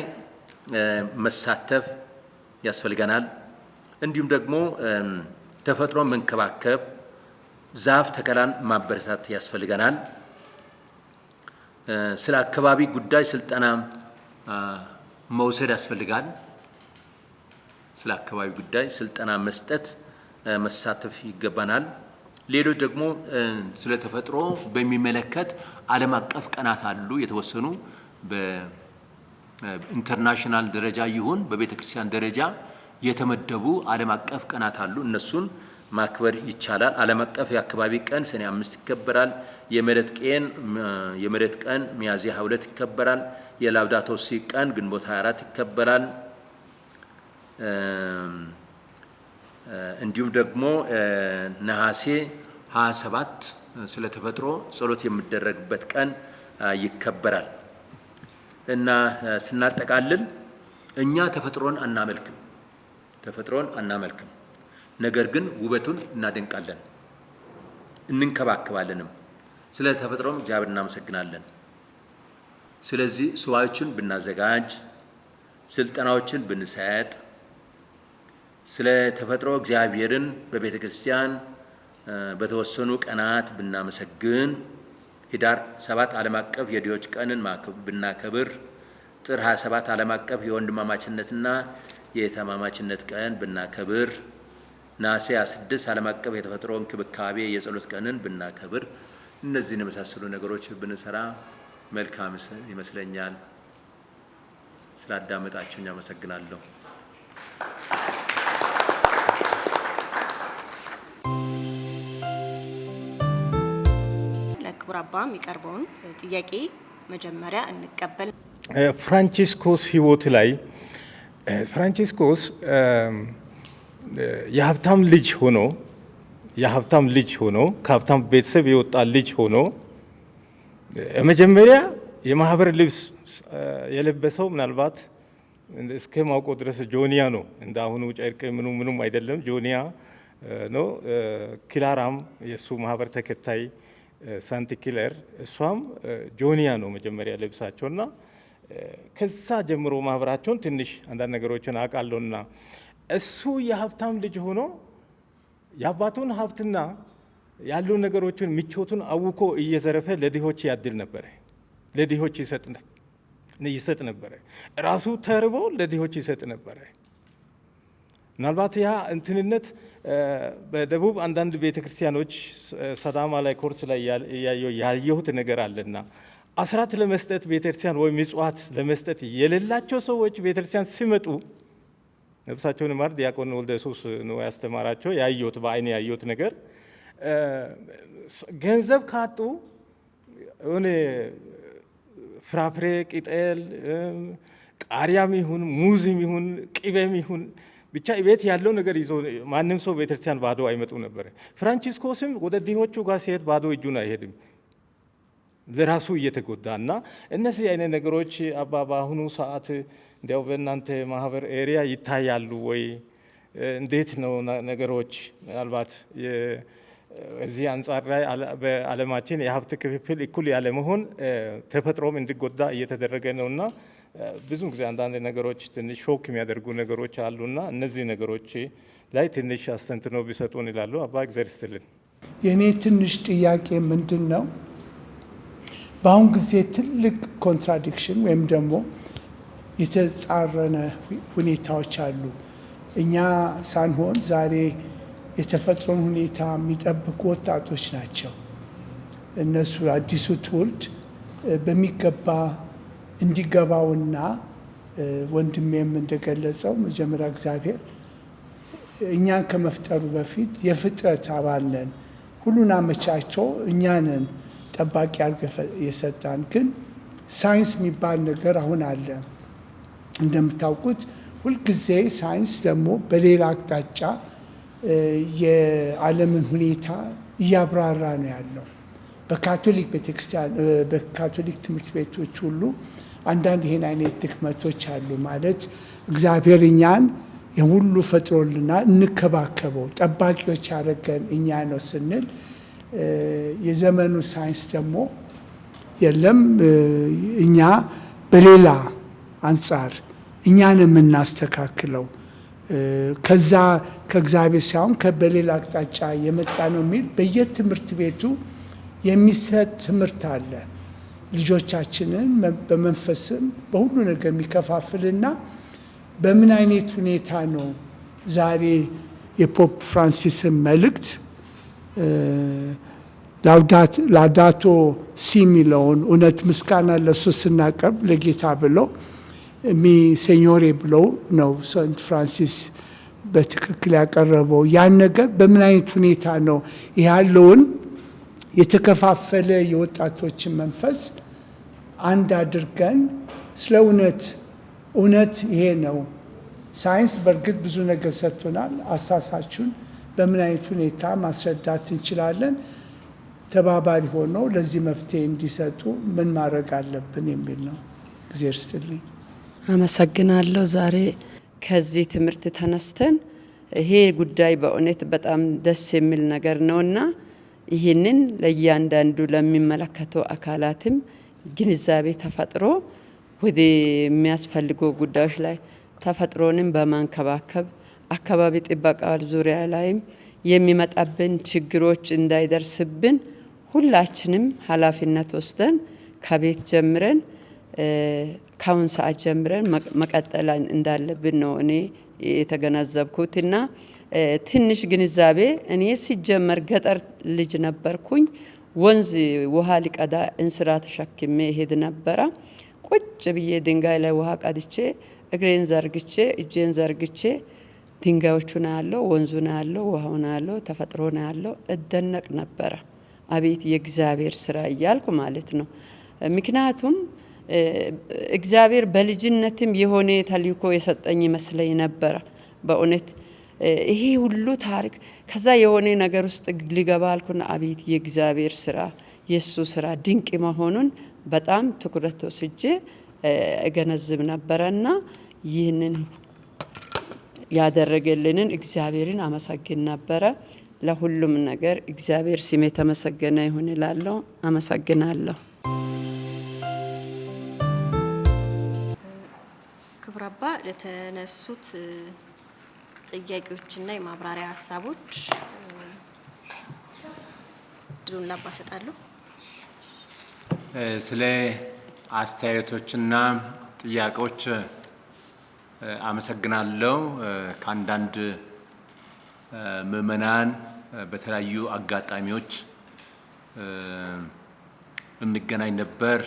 መሳተፍ ያስፈልገናል። እንዲሁም ደግሞ ተፈጥሮን መንከባከብ፣ ዛፍ ተከላን ማበረታት ያስፈልገናል። ስለ አካባቢ ጉዳይ ስልጠና መውሰድ ያስፈልጋል። ስለ አካባቢ ጉዳይ ስልጠና መስጠት መሳተፍ ይገባናል። ሌሎች ደግሞ ስለ ተፈጥሮ በሚመለከት ዓለም አቀፍ ቀናት አሉ። የተወሰኑ በኢንተርናሽናል ደረጃ ይሁን በቤተክርስቲያን ደረጃ የተመደቡ ዓለም አቀፍ ቀናት አሉ። እነሱን ማክበር ይቻላል። ዓለም አቀፍ የአካባቢ ቀን ሰኔ 5 ይከበራል። የመሬት ቀን ሚያዝያ 22 ይከበራል። የላውዳቶ ሲ ቀን ግንቦት 24 ይከበራል። እንዲሁም ደግሞ ነሐሴ 27 ስለ ተፈጥሮ ጸሎት የሚደረግበት ቀን ይከበራል እና ስናጠቃልል እኛ ተፈጥሮን አናመልክም፣ ነገር ግን ውበቱን እናደንቃለን፣ እንንከባከባለንም። ስለ ተፈጥሮም እግዚአብሔር እናመሰግናለን። ስለዚህ ሱባኤዎችን ብናዘጋጅ፣ ስልጠናዎችን ብንሰጥ፣ ስለ ተፈጥሮ እግዚአብሔርን በቤተ ክርስቲያን በተወሰኑ ቀናት ብናመሰግን፣ ህዳር 7 ዓለም አቀፍ የድሆች ቀንን ብናከብር፣ ጥር 27 ዓለም አቀፍ የወንድማማችነትና የተማማችነት ቀን ብናከብር፣ ነሐሴ 26 ዓለም አቀፍ የተፈጥሮ እንክብካቤ የጸሎት ቀንን ብናከብር፣ እነዚህን የመሳሰሉ ነገሮች ብንሰራ መልካም ይመስለኛል። ስላዳመጣችሁኝ አመሰግናለሁ። ለክቡር አባ የሚቀርበውን ጥያቄ መጀመሪያ እንቀበል። ፍራንቺስኮስ ህይወት ላይ ፍራንቺስኮስ የሀብታም ልጅ ሆኖ ከሀብታም ቤተሰብ የወጣ ልጅ ሆኖ መጀመሪያ የማህበር ልብስ የለበሰው ምናልባት እስከ ማውቀው ድረስ ጆኒያ ነው። እንደ አሁኑ ጨርቅ ምኑም አይደለም፣ ጆኒያ ነው። ክላራም የሱ ማህበር ተከታይ ሳንቲ ክለር እሷም ጆኒያ ነው መጀመሪያ ልብሳቸውና ከዛ ጀምሮ ማህበራቸውን ትንሽ አንዳንድ ነገሮችን አውቃለሁና እሱ የሀብታም ልጅ ሆኖ የአባቱን ሀብትና ያሉ ነገሮችን ምቾቱን አውቆ እየዘረፈ ለድሆች ያድል ነበረ፣ ለድሆች ይሰጥ ነበረ። ራሱ ተርቦ ለድሆች ይሰጥ ነበረ። ምናልባት ያ እንትንነት በደቡብ አንዳንድ ቤተክርስቲያኖች ሰዳማ ላይ ኮርስ ላይ ያየሁት ነገር አለና አስራት ለመስጠት ቤተክርስቲያን ወይ ምጽዋት ለመስጠት የሌላቸው ሰዎች ቤተክርስቲያን ሲመጡ ነፍሳቸውን ማር ዲያቆን ወልደ ኢየሱስ ነው ያስተማራቸው። ያየሁት በአይኔ ያየሁት ነገር ገንዘብ ካጡ ሆነ ፍራፍሬ፣ ቅጠል፣ ቃሪያም ይሁን ሙዝም ይሁን ቅቤም ይሁን ብቻ ቤት ያለው ነገር ይዞ ማንም ሰው ቤተክርስቲያን ባዶ አይመጡ ነበር። ፍራንቺስኮስም ወደ ድሆቹ ጋር ሲሄድ ባዶ እጁን አይሄድም፣ ለራሱ እየተጎዳና እነዚህ አይነት ነገሮች አባ በአሁኑ ሰዓት እንዲያው በእናንተ ማህበር ኤሪያ ይታያሉ ወይ? እንዴት ነው ነገሮች? ምናልባት እዚህ አንጻር ላይ በዓለማችን የሀብት ክፍፍል እኩል ያለ መሆን ተፈጥሮም እንዲጎዳ እየተደረገ ነውና ብዙ ጊዜ አንዳንድ ነገሮች ትንሽ ሾክ የሚያደርጉ ነገሮች አሉና እነዚህ ነገሮች ላይ ትንሽ አስተንትነው ቢሰጡን ይላሉ። አባ እግዚአብሔር ይስጥልን። የኔ ትንሽ ጥያቄ ምንድን ነው? በአሁን ጊዜ ትልቅ ኮንትራዲክሽን ወይም ደግሞ የተጻረነ ሁኔታዎች አሉ። እኛ ሳንሆን ዛሬ የተፈጥሮን ሁኔታ የሚጠብቁ ወጣቶች ናቸው። እነሱ አዲሱ ትውልድ በሚገባ እንዲገባውና ወንድሜም እንደገለጸው መጀመሪያ እግዚአብሔር እኛን ከመፍጠሩ በፊት የፍጥረት አባል ነን፣ ሁሉን አመቻችቶ እኛንን ጠባቂ አድርጎ የሰጣን። ግን ሳይንስ የሚባል ነገር አሁን አለ። እንደምታውቁት ሁልጊዜ ሳይንስ ደግሞ በሌላ አቅጣጫ የዓለምን ሁኔታ እያብራራ ነው ያለው። በካቶሊክ ቤተክርስቲያን፣ በካቶሊክ ትምህርት ቤቶች ሁሉ አንዳንድ ይህን አይነት ድክመቶች አሉ። ማለት እግዚአብሔር እኛን የሁሉ ፈጥሮልና እንከባከበው ጠባቂዎች ያደረገን እኛ ነው ስንል የዘመኑ ሳይንስ ደግሞ የለም እኛ በሌላ አንጻር እኛን የምናስተካክለው ከዛ ከእግዚአብሔር ሳይሆን በሌላ አቅጣጫ የመጣ ነው የሚል በየትምህርት ቤቱ የሚሰጥ ትምህርት አለ። ልጆቻችንን በመንፈስም በሁሉ ነገር የሚከፋፍልና በምን አይነት ሁኔታ ነው ዛሬ የፖፕ ፍራንሲስን መልእክት ላውዳቶ ሲ የሚለውን እውነት ምስጋና ለእሱ ስናቀርብ ለጌታ ብለው ሴኞሬ ብለው ነው ሰንት ፍራንሲስ በትክክል ያቀረበው። ያን ነገር በምን አይነት ሁኔታ ነው ያለውን የተከፋፈለ የወጣቶችን መንፈስ አንድ አድርገን ስለ እውነት ይሄ ነው። ሳይንስ በእርግጥ ብዙ ነገር ሰጥቶናል። አሳሳቹን በምን አይነት ሁኔታ ማስረዳት እንችላለን? ተባባሪ ሆኖ ለዚህ መፍትሄ እንዲሰጡ ምን ማድረግ አለብን የሚል ነው። እግዚአብሔር ይስጥልኝ። አመሰግናለሁ። ዛሬ ከዚህ ትምህርት ተነስተን ይሄ ጉዳይ በእውነት በጣም ደስ የሚል ነገር ነውና ይህንን ለእያንዳንዱ ለሚመለከተው አካላትም ግንዛቤ ተፈጥሮ ወደ የሚያስፈልገው ጉዳዮች ላይ ተፈጥሮንም በማንከባከብ አካባቢ ጥበቃ ዙሪያ ላይም የሚመጣብን ችግሮች እንዳይደርስብን ሁላችንም ኃላፊነት ወስደን ከቤት ጀምረን ካሁን ሰዓት ጀምረን መቀጠል እንዳለብን ነው እኔ የተገነዘብኩትና ትንሽ ግንዛቤ እኔ ሲጀመር ገጠር ልጅ ነበርኩኝ። ወንዝ ውሃ ሊቀዳ እንስራ ተሸክሜ ሄድ ነበረ። ቁጭ ብዬ ድንጋይ ላይ ውሃ ቀድቼ እግሬን ዘርግቼ እጄን ዘርግቼ ድንጋዮቹን ያለው ወንዙን ያለው ውሃውን ያለው ተፈጥሮን ያለው እደነቅ ነበረ። አቤት የእግዚአብሔር ስራ እያልኩ ማለት ነው። ምክንያቱም እግዚአብሔር በልጅነትም የሆነ ተልእኮ የሰጠኝ ይመስለኝ ነበረ በእውነት ይሄ ሁሉ ታሪክ ከዛ የሆነ ነገር ውስጥ ሊገባ አልኩና አቤት የእግዚአብሔር ስራ የሱ ስራ ድንቅ መሆኑን በጣም ትኩረት ወስጄ እገነዝብ ነበረና ይህንን ያደረገልንን እግዚአብሔርን አመሰግን ነበረ። ለሁሉም ነገር እግዚአብሔር ስም የተመሰገነ ይሁን እላለሁ። አመሰግናለሁ። ክቡር አባ ለተነሱት ጥያቄዎችና የማብራሪያ ሀሳቦች ድሉን ላባ ሰጣለሁ። ስለ አስተያየቶችና ጥያቄዎች አመሰግናለሁ። ከአንዳንድ ምዕመናን በተለያዩ አጋጣሚዎች እንገናኝ ነበር።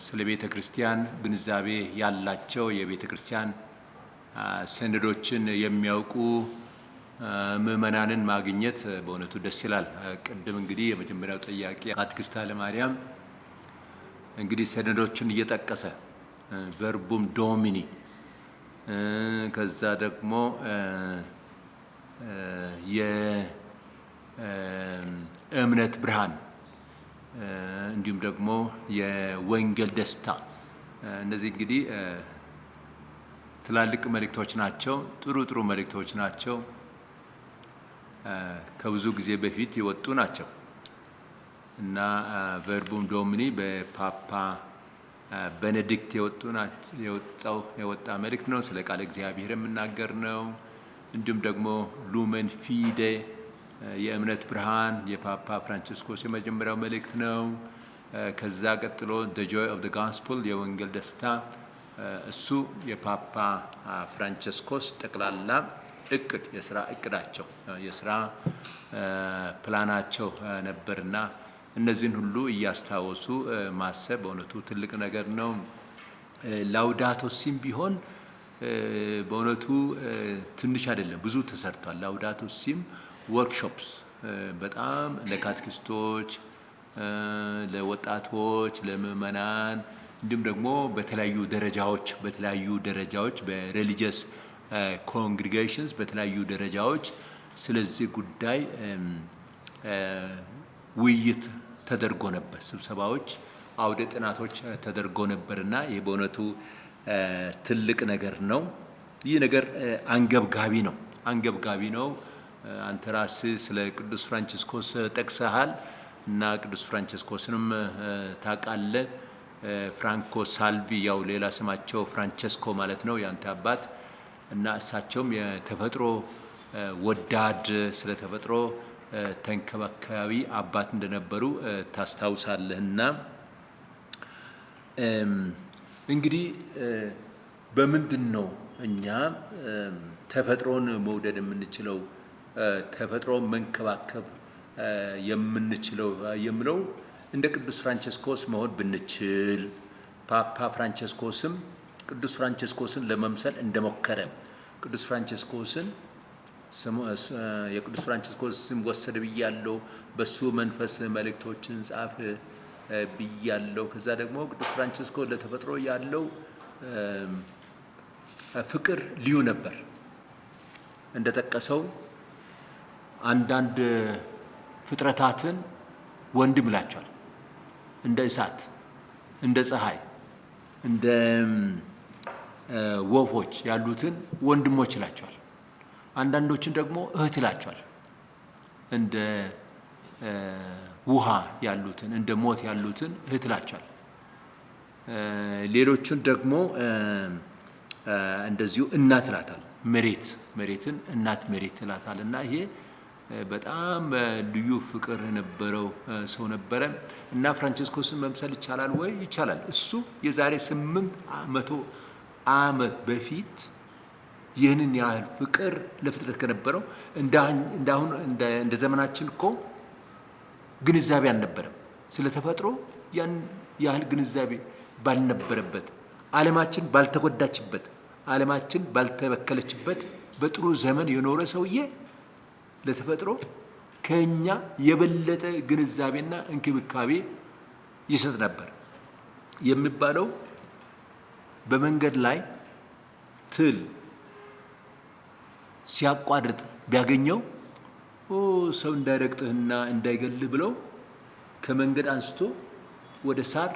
ስለ ቤተ ክርስቲያን ግንዛቤ ያላቸው የቤተ ክርስቲያን ሰነዶችን የሚያውቁ ምዕመናንን ማግኘት በእውነቱ ደስ ይላል። ቅድም እንግዲህ የመጀመሪያው ጥያቄ ካቴኪስት ኃይለማርያም እንግዲህ ሰነዶችን እየጠቀሰ ቨርቡም ዶሚኒ ከዛ ደግሞ የእምነት ብርሃን እንዲሁም ደግሞ የወንጌል ደስታ እነዚህ እንግዲህ ትላልቅ መልእክቶች ናቸው። ጥሩ መልእክቶች ናቸው። ከብዙ ጊዜ በፊት የወጡ ናቸው እና ቨርቡም ዶሚኒ በፓፓ ቤኔዲክት የወጣ መልእክት ነው። ስለ ቃል እግዚአብሔር የምናገር ነው። እንዲሁም ደግሞ ሉመን ፊዴ የእምነት ብርሃን የፓፓ ፍራንቺስኮስ የመጀመሪያው መልእክት ነው። ከዛ ቀጥሎ the joy of the gospel የወንጌል ደስታ እሱ የፓፓ ፍራንቺስኮስ ጠቅላላ እቅድ የሥራ እቅዳቸው የሥራ ፕላናቸው ነበርና እነዚህን ሁሉ እያስታወሱ ማሰብ በእውነቱ ትልቅ ነገር ነው። ላውዳቶ ሲም ቢሆን በእውነቱ ትንሽ አይደለም፣ ብዙ ተሰርቷል። ላውዳቶ ሲም ወርክሾፕስ በጣም ለካቴኪስቶች፣ ለወጣቶች፣ ለምእመናን እንዲሁም ደግሞ በተለያዩ ደረጃዎች በሪሊጂየስ ኮንግሪጌሽንስ በተለያዩ ደረጃዎች ስለዚህ ጉዳይ ውይይት ተደርጎ ነበር። ስብሰባዎች፣ አውደ ጥናቶች ተደርጎ ነበርና ይህ በእውነቱ ትልቅ ነገር ነው። ይህ ነገር አንገብጋቢ ነው። አንተ ራስህ ስለ ቅዱስ ፍራንቺስኮስ ጠቅሰሃል እና ቅዱስ ፍራንቺስኮስንም ታውቃለህ። ፍራንኮ ሳልቪ ያው ሌላ ስማቸው ፍራንቸስኮ ማለት ነው ያንተ አባት እና እሳቸውም የተፈጥሮ ወዳድ ስለ ተፈጥሮ ተንከባካቢ አባት እንደነበሩ ታስታውሳለህና እንግዲህ በምንድን ነው እኛ ተፈጥሮን መውደድ የምንችለው ተፈጥሮን መንከባከብ የምንችለው የምለው እንደ ቅዱስ ፍራንቺስኮስ መሆን ብንችል ፓፓ ፍራንቺስኮስም ቅዱስ ፍራንቺስኮስን ለመምሰል እንደሞከረ ቅዱስ ፍራንቺስኮስን የቅዱስ ፍራንቺስኮስ ስም ወሰደ ብያለሁ። በሱ መንፈስ መልእክቶችን ጻፍ ብያለሁ። ከዛ ደግሞ ቅዱስ ፍራንቺስኮስ ለተፈጥሮ ያለው ፍቅር ልዩ ነበር። እንደጠቀሰው አንዳንድ ፍጥረታትን ወንድም ይላቸዋል። እንደ እሳት፣ እንደ ፀሐይ፣ እንደ ወፎች ያሉትን ወንድሞች ይላቸዋል። አንዳንዶችን ደግሞ እህት ይላቸዋል። እንደ ውሃ ያሉትን እንደ ሞት ያሉትን እህት ይላቸዋል። ሌሎችን ደግሞ እንደዚሁ እናት ይላታል። መሬትን እናት መሬት ይላታል እና ይሄ በጣም ልዩ ፍቅር የነበረው ሰው ነበረ እና ፍራንቺስኮስን መምሰል ይቻላል ወይ? ይቻላል። እሱ የዛሬ 800 ዓመት በፊት ይህንን ያህል ፍቅር ለፍጥረት ከነበረው እንዳሁን እንደ ዘመናችን እኮ ግንዛቤ አልነበረም። ስለ ተፈጥሮ ያን ያህል ግንዛቤ ባልነበረበት፣ ዓለማችን ባልተጎዳችበት፣ ዓለማችን ባልተበከለችበት በጥሩ ዘመን የኖረ ሰውዬ ለተፈጥሮ ከኛ የበለጠ ግንዛቤና እንክብካቤ ይሰጥ ነበር የሚባለው በመንገድ ላይ ትል ሲያቋርጥ ቢያገኘው ሰው እንዳይረግጥህና እንዳይገልህ ብለው ከመንገድ አንስቶ ወደ ሳር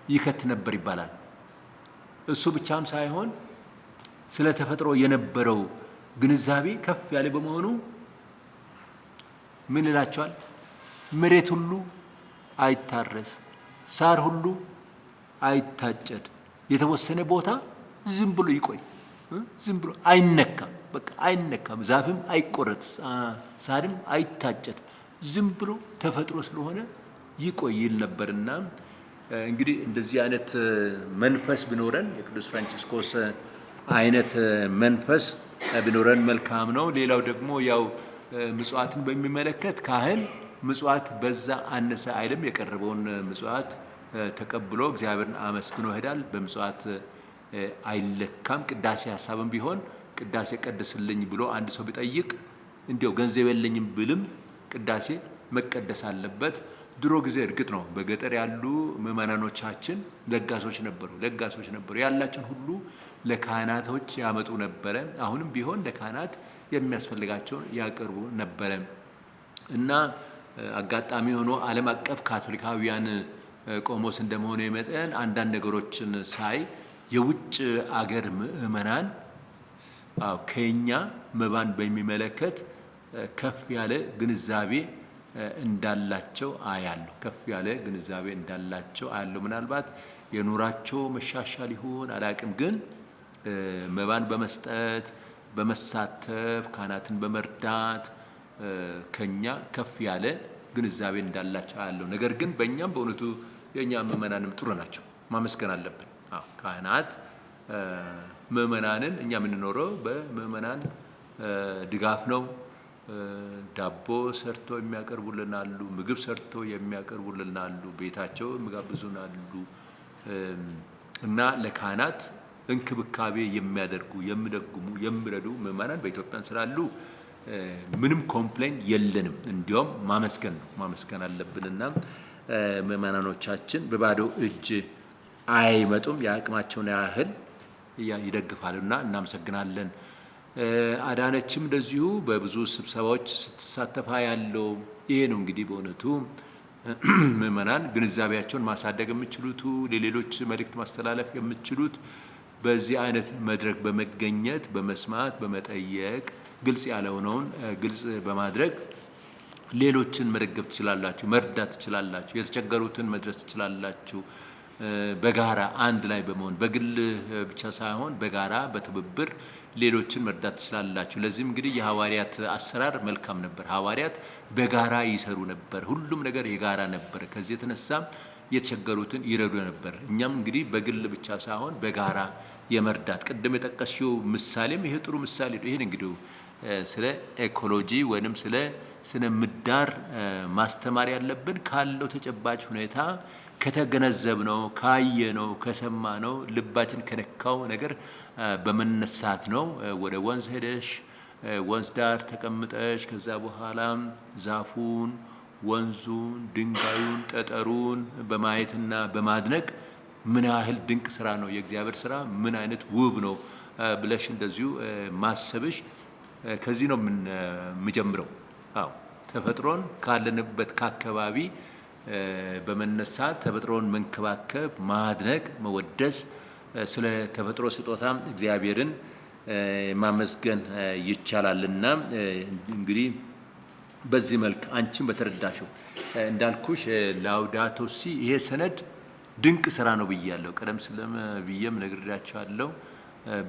ይከት ነበር ይባላል። እሱ ብቻም ሳይሆን ስለ ተፈጥሮ የነበረው ግንዛቤ ከፍ ያለ በመሆኑ ምን ይላቸዋል? መሬት ሁሉ አይታረስ፣ ሳር ሁሉ አይታጨድ፣ የተወሰነ ቦታ ዝም ብሎ ይቆይ፣ ዝም ብሎ አይነካም፣ በቃ አይነካም፣ ዛፍም አይቆረጥ፣ ሳርም አይታጨድ፣ ዝም ብሎ ተፈጥሮ ስለሆነ ይቆይ ይል ነበርና እንግዲህ እንደዚህ አይነት መንፈስ ቢኖረን የቅዱስ ፍራንቺስኮስ አይነት መንፈስ ቢኖረን መልካም ነው። ሌላው ደግሞ ያው ምጽዋትን በሚመለከት ካህን ምጽዋት በዛ አነሰ አይልም። የቀረበውን ምጽዋት ተቀብሎ እግዚአብሔርን አመስግኖ ይሄዳል። በምጽዋት አይለካም። ቅዳሴ ሐሳብም ቢሆን ቅዳሴ ቀድስልኝ ብሎ አንድ ሰው ቢጠይቅ እንዲያው ገንዘብ የለኝም ብልም ቅዳሴ መቀደስ አለበት። ድሮ ጊዜ እርግጥ ነው በገጠር ያሉ ምእመናኖቻችን ለጋሶች ነበሩ። ያላቸውን ሁሉ ለካህናቶች ያመጡ ነበረ። አሁንም ቢሆን ለካህናት የሚያስፈልጋቸውን ያቀርቡ ነበረ እና አጋጣሚ ሆኖ ዓለም አቀፍ ካቶሊካውያን ቆሞስ እንደመሆነ መጠን አንዳንድ ነገሮችን ሳይ የውጭ አገር ምእመናን ከኛ መባን በሚመለከት ከፍ ያለ ግንዛቤ እንዳላቸው አያለሁ። ከፍ ያለ ግንዛቤ እንዳላቸው አያለሁ። ምናልባት የኑራቸው መሻሻል ይሆን አላቅም፣ ግን መባን በመስጠት በመሳተፍ ካህናትን በመርዳት ከኛ ከፍ ያለ ግንዛቤ እንዳላቸው አያለሁ። ነገር ግን በእኛም በእውነቱ የእኛ ምእመናንም ጥሩ ናቸው፣ ማመስገን አለብን። ካህናት ምእመናንን እኛ የምንኖረው በምእመናን ድጋፍ ነው። ዳቦ ሰርቶ የሚያቀርቡልን አሉ፣ ምግብ ሰርቶ የሚያቀርቡልን አሉ፣ ቤታቸው የሚጋብዙን አሉ እና ለካህናት እንክብካቤ የሚያደርጉ የሚደግሙ የሚረዱ ምእመናን በኢትዮጵያ ስላሉ ምንም ኮምፕሌን የለንም። እንዲያውም ማመስገን አለብንና ምእመናኖቻችን በባዶ እጅ አይመጡም፣ የአቅማቸውን ያህል ይደግፋሉና እናመሰግናለን። አዳነችም እንደዚሁ በብዙ ስብሰባዎች ስትሳተፋ ያለው ይሄ ነው። እንግዲህ በእውነቱ ምእመናን ግንዛቤያቸውን ማሳደግ የሚችሉት ለሌሎች መልእክት ማስተላለፍ የሚችሉት በዚህ አይነት መድረክ በመገኘት በመስማት በመጠየቅ ግልጽ ያልሆነውን ግልጽ በማድረግ ሌሎችን መደገፍ ትችላላችሁ፣ መርዳት ትችላላችሁ፣ የተቸገሩትን መድረስ ትችላላችሁ። በጋራ አንድ ላይ በመሆን በግል ብቻ ሳይሆን በጋራ በትብብር ሌሎችን መርዳት ትችላላችሁ። ለዚህም እንግዲህ የሐዋርያት አሰራር መልካም ነበር። ሐዋርያት በጋራ ይሰሩ ነበር። ሁሉም ነገር የጋራ ነበር። ከዚህ የተነሳ የተቸገሩትን ይረዱ ነበር። እኛም እንግዲህ በግል ብቻ ሳይሆን በጋራ የመርዳት ቅድም የጠቀስሽው ምሳሌም ይሄ ጥሩ ምሳሌ ነው። ይሄን እንግዲህ ስለ ኢኮሎጂ ወይንም ስለ ስነ ምህዳር ማስተማር ያለብን ካለው ተጨባጭ ሁኔታ ከተገነዘብነው፣ ካየነው፣ ከሰማነው ልባችን ከነካው ነገር በመነሳት ነው። ወደ ወንዝ ሄደሽ ወንዝ ዳር ተቀምጠሽ ከዛ በኋላ ዛፉን፣ ወንዙን፣ ድንጋዩን፣ ጠጠሩን በማየትና በማድነቅ ምን ያህል ድንቅ ስራ ነው የእግዚአብሔር ስራ፣ ምን አይነት ውብ ነው ብለሽ እንደዚሁ ማሰብሽ ከዚህ ነው የምጀምረው። አዎ ተፈጥሮን ካለንበት ከአካባቢ በመነሳት ተፈጥሮን መንከባከብ፣ ማድነቅ፣ መወደስ፣ ስለ ተፈጥሮ ስጦታ እግዚአብሔርን ማመስገን ይቻላልና እንግዲህ በዚህ መልክ አንቺን በተረዳሽው እንዳልኩሽ ላውዳቶ ሲ ይሄ ሰነድ ድንቅ ስራ ነው ብያለሁ። ቀደም ሲልም ብዬም ነግሬያቸዋለሁ።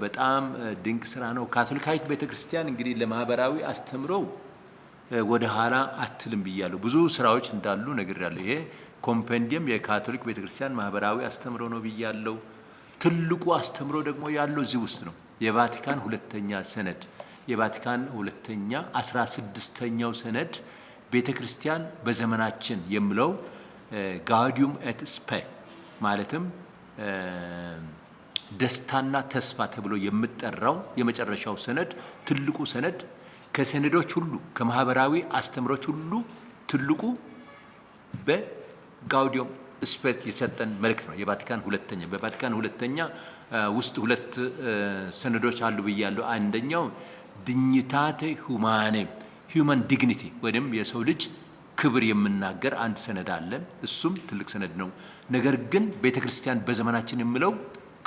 በጣም ድንቅ ስራ ነው። ካቶሊካዊት ቤተክርስቲያን እንግዲህ ለማህበራዊ አስተምሮ ወደ ኋላ አትልም ብያለሁ። ብዙ ስራዎች እንዳሉ ነግሬያለሁ። ይሄ ኮምፔንዲየም የካቶሊክ ቤተክርስቲያን ማህበራዊ አስተምሮ ነው ብያለሁ። ትልቁ አስተምሮ ደግሞ ያለው እዚህ ውስጥ ነው። የቫቲካን ሁለተኛ ሰነድ የቫቲካን ሁለተኛ 16ኛው ሰነድ ቤተክርስቲያን በዘመናችን የሚለው ጋውዲዩም ኤት ስፔ ማለትም ደስታና ተስፋ ተብሎ የሚጠራው የመጨረሻው ሰነድ ትልቁ ሰነድ ከሰነዶች ሁሉ ከማህበራዊ አስተምሮች ሁሉ ትልቁ በጋውዲዩም ስፔ የሰጠን መልእክት ነው። የቫቲካን ሁለተኛ በቫቲካን ሁለተኛ ውስጥ ሁለት ሰነዶች አሉ ብያለሁ። አንደኛው ዲግኒታቴ ሁማኔ ሂውማን ዲግኒቲ ወይም የሰው ልጅ ክብር የምናገር አንድ ሰነድ አለ። እሱም ትልቅ ሰነድ ነው። ነገር ግን ቤተክርስቲያን በዘመናችን የሚለው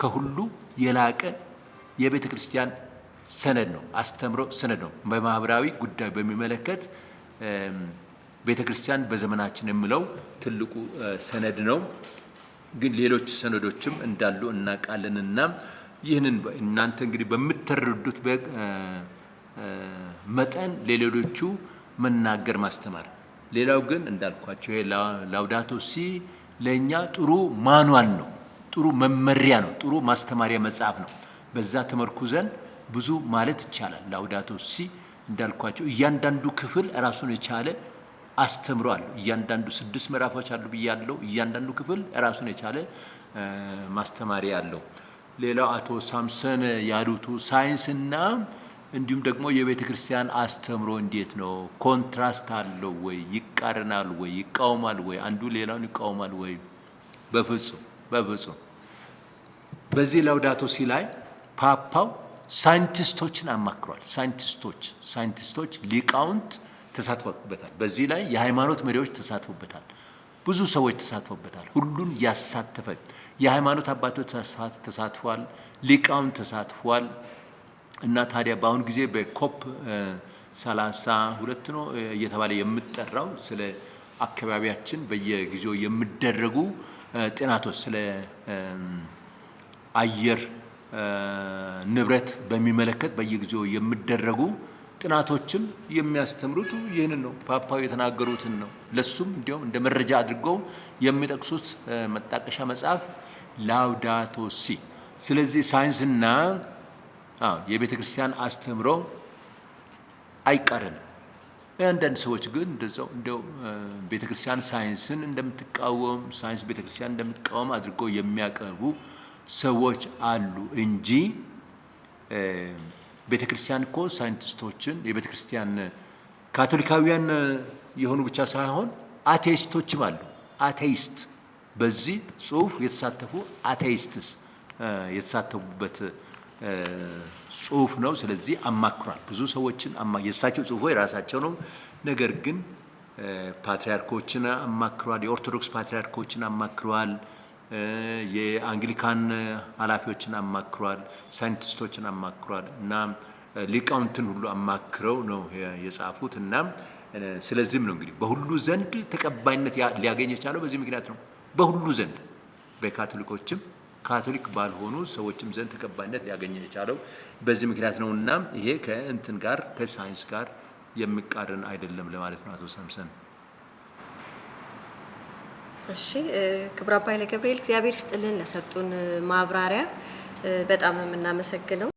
ከሁሉ የላቀ የቤተክርስቲያን ሰነድ ነው፣ አስተምሮ ሰነድ ነው። በማህበራዊ ጉዳይ በሚመለከት ቤተክርስቲያን በዘመናችን የሚለው ትልቁ ሰነድ ነው። ግን ሌሎች ሰነዶችም እንዳሉ እናውቃለንና ይህንን እናንተ እንግዲህ በምትረዱት መጠን ለሌሎቹ መናገር ማስተማር። ሌላው ግን እንዳልኳቸው ይሄ ላውዳቶ ሲ ለኛ ጥሩ ማኑዋል ነው፣ ጥሩ መመሪያ ነው፣ ጥሩ ማስተማሪያ መጽሐፍ ነው። በዛ ተመርኩዘን ብዙ ማለት ይቻላል። ላውዳቶ ሲ እንዳልኳቸው እያንዳንዱ ክፍል ራሱን የቻለ አስተምሮ አለው። እያንዳንዱ 6 ምዕራፎች አሉ ብያለሁ። እያንዳንዱ ክፍል ራሱን የቻለ ማስተማሪያ አለው። ሌላው አቶ ሳምሰን ያሉቱ ሳይንስና እንዲሁም ደግሞ የቤተ ክርስቲያን አስተምሮ እንዴት ነው? ኮንትራስት አለው ወይ? ይቃረናል ወይ? ይቃወማል ወይ? አንዱ ሌላውን ይቃወማል ወይ? በፍጹም። በዚህ ላውዳቶ ሲ ላይ ፓፓው ሳይንቲስቶችን አማክሯል። ሳይንቲስቶች ሊቃውንት ተሳትፎበታል። በዚህ ላይ የሃይማኖት መሪዎች ተሳትፎበታል። ብዙ ሰዎች ተሳትፎበታል። ሁሉን ያሳተፈ የሃይማኖት አባቶች ተሳትፏል። ሊቃውንት ተሳትፏል። እና ታዲያ በአሁን ጊዜ በኮፕ 32 ነው እየተባለ የምትጠራው ስለ አካባቢያችን በየጊዜው የሚደረጉ ጥናቶች ስለ አየር ንብረት በሚመለከት በየጊዜው የሚደረጉ ጥናቶችም የሚያስተምሩት ይህንን ነው። ፓፓው የተናገሩትን ነው። ለሱም እንዲያውም እንደ መረጃ አድርገው የሚጠቅሱት መጣቀሻ መጽሐፍ ላውዳቶ ሲ። ስለዚህ ሳይንስና የቤተ ክርስቲያን አስተምሮ አይቃረንም። አንዳንድ ሰዎች ግን እንደው ቤተ ክርስቲያን ሳይንስን እንደምትቃወም ሳይንስ ቤተ ክርስቲያን እንደምትቃወም አድርገው የሚያቀርቡ ሰዎች አሉ እንጂ ቤተ ክርስቲያን እኮ ሳይንቲስቶችን የቤተ ክርስቲያን ካቶሊካውያን የሆኑ ብቻ ሳይሆን አቴይስቶችም አሉ። አቴይስት በዚህ ጽሁፍ የተሳተፉ አቴይስትስ የተሳተፉበት ጽሁፍ ነው። ስለዚህ አማክሯል ብዙ ሰዎችን የእሳቸው ጽሁፎ የራሳቸው ነው። ነገር ግን ፓትሪያርኮችን አማክሯል። የኦርቶዶክስ ፓትሪያርኮችን አማክሯል። የአንግሊካን ኃላፊዎችን አማክሯል። ሳይንቲስቶችን አማክሯል እና ሊቃውንትን ሁሉ አማክረው ነው የጻፉት እና ስለዚህም ነው እንግዲህ በሁሉ ዘንድ ተቀባይነት ሊያገኝ የቻለው በዚህ ምክንያት ነው። በሁሉ ዘንድ በካቶሊኮችም ካቶሊክ ባልሆኑ ሰዎችም ዘንድ ተቀባይነት ሊያገኝ የቻለው በዚህ ምክንያት ነውና ይሄ ከእንትን ጋር ከሳይንስ ጋር የሚቃረን አይደለም ለማለት ነው። አቶ ሳምሰን እሺ፣ ክቡር አባ ኃይለ ገብርኤል እግዚአብሔር ይስጥልን ለሰጡን ማብራሪያ በጣም ነው የምናመሰግነው።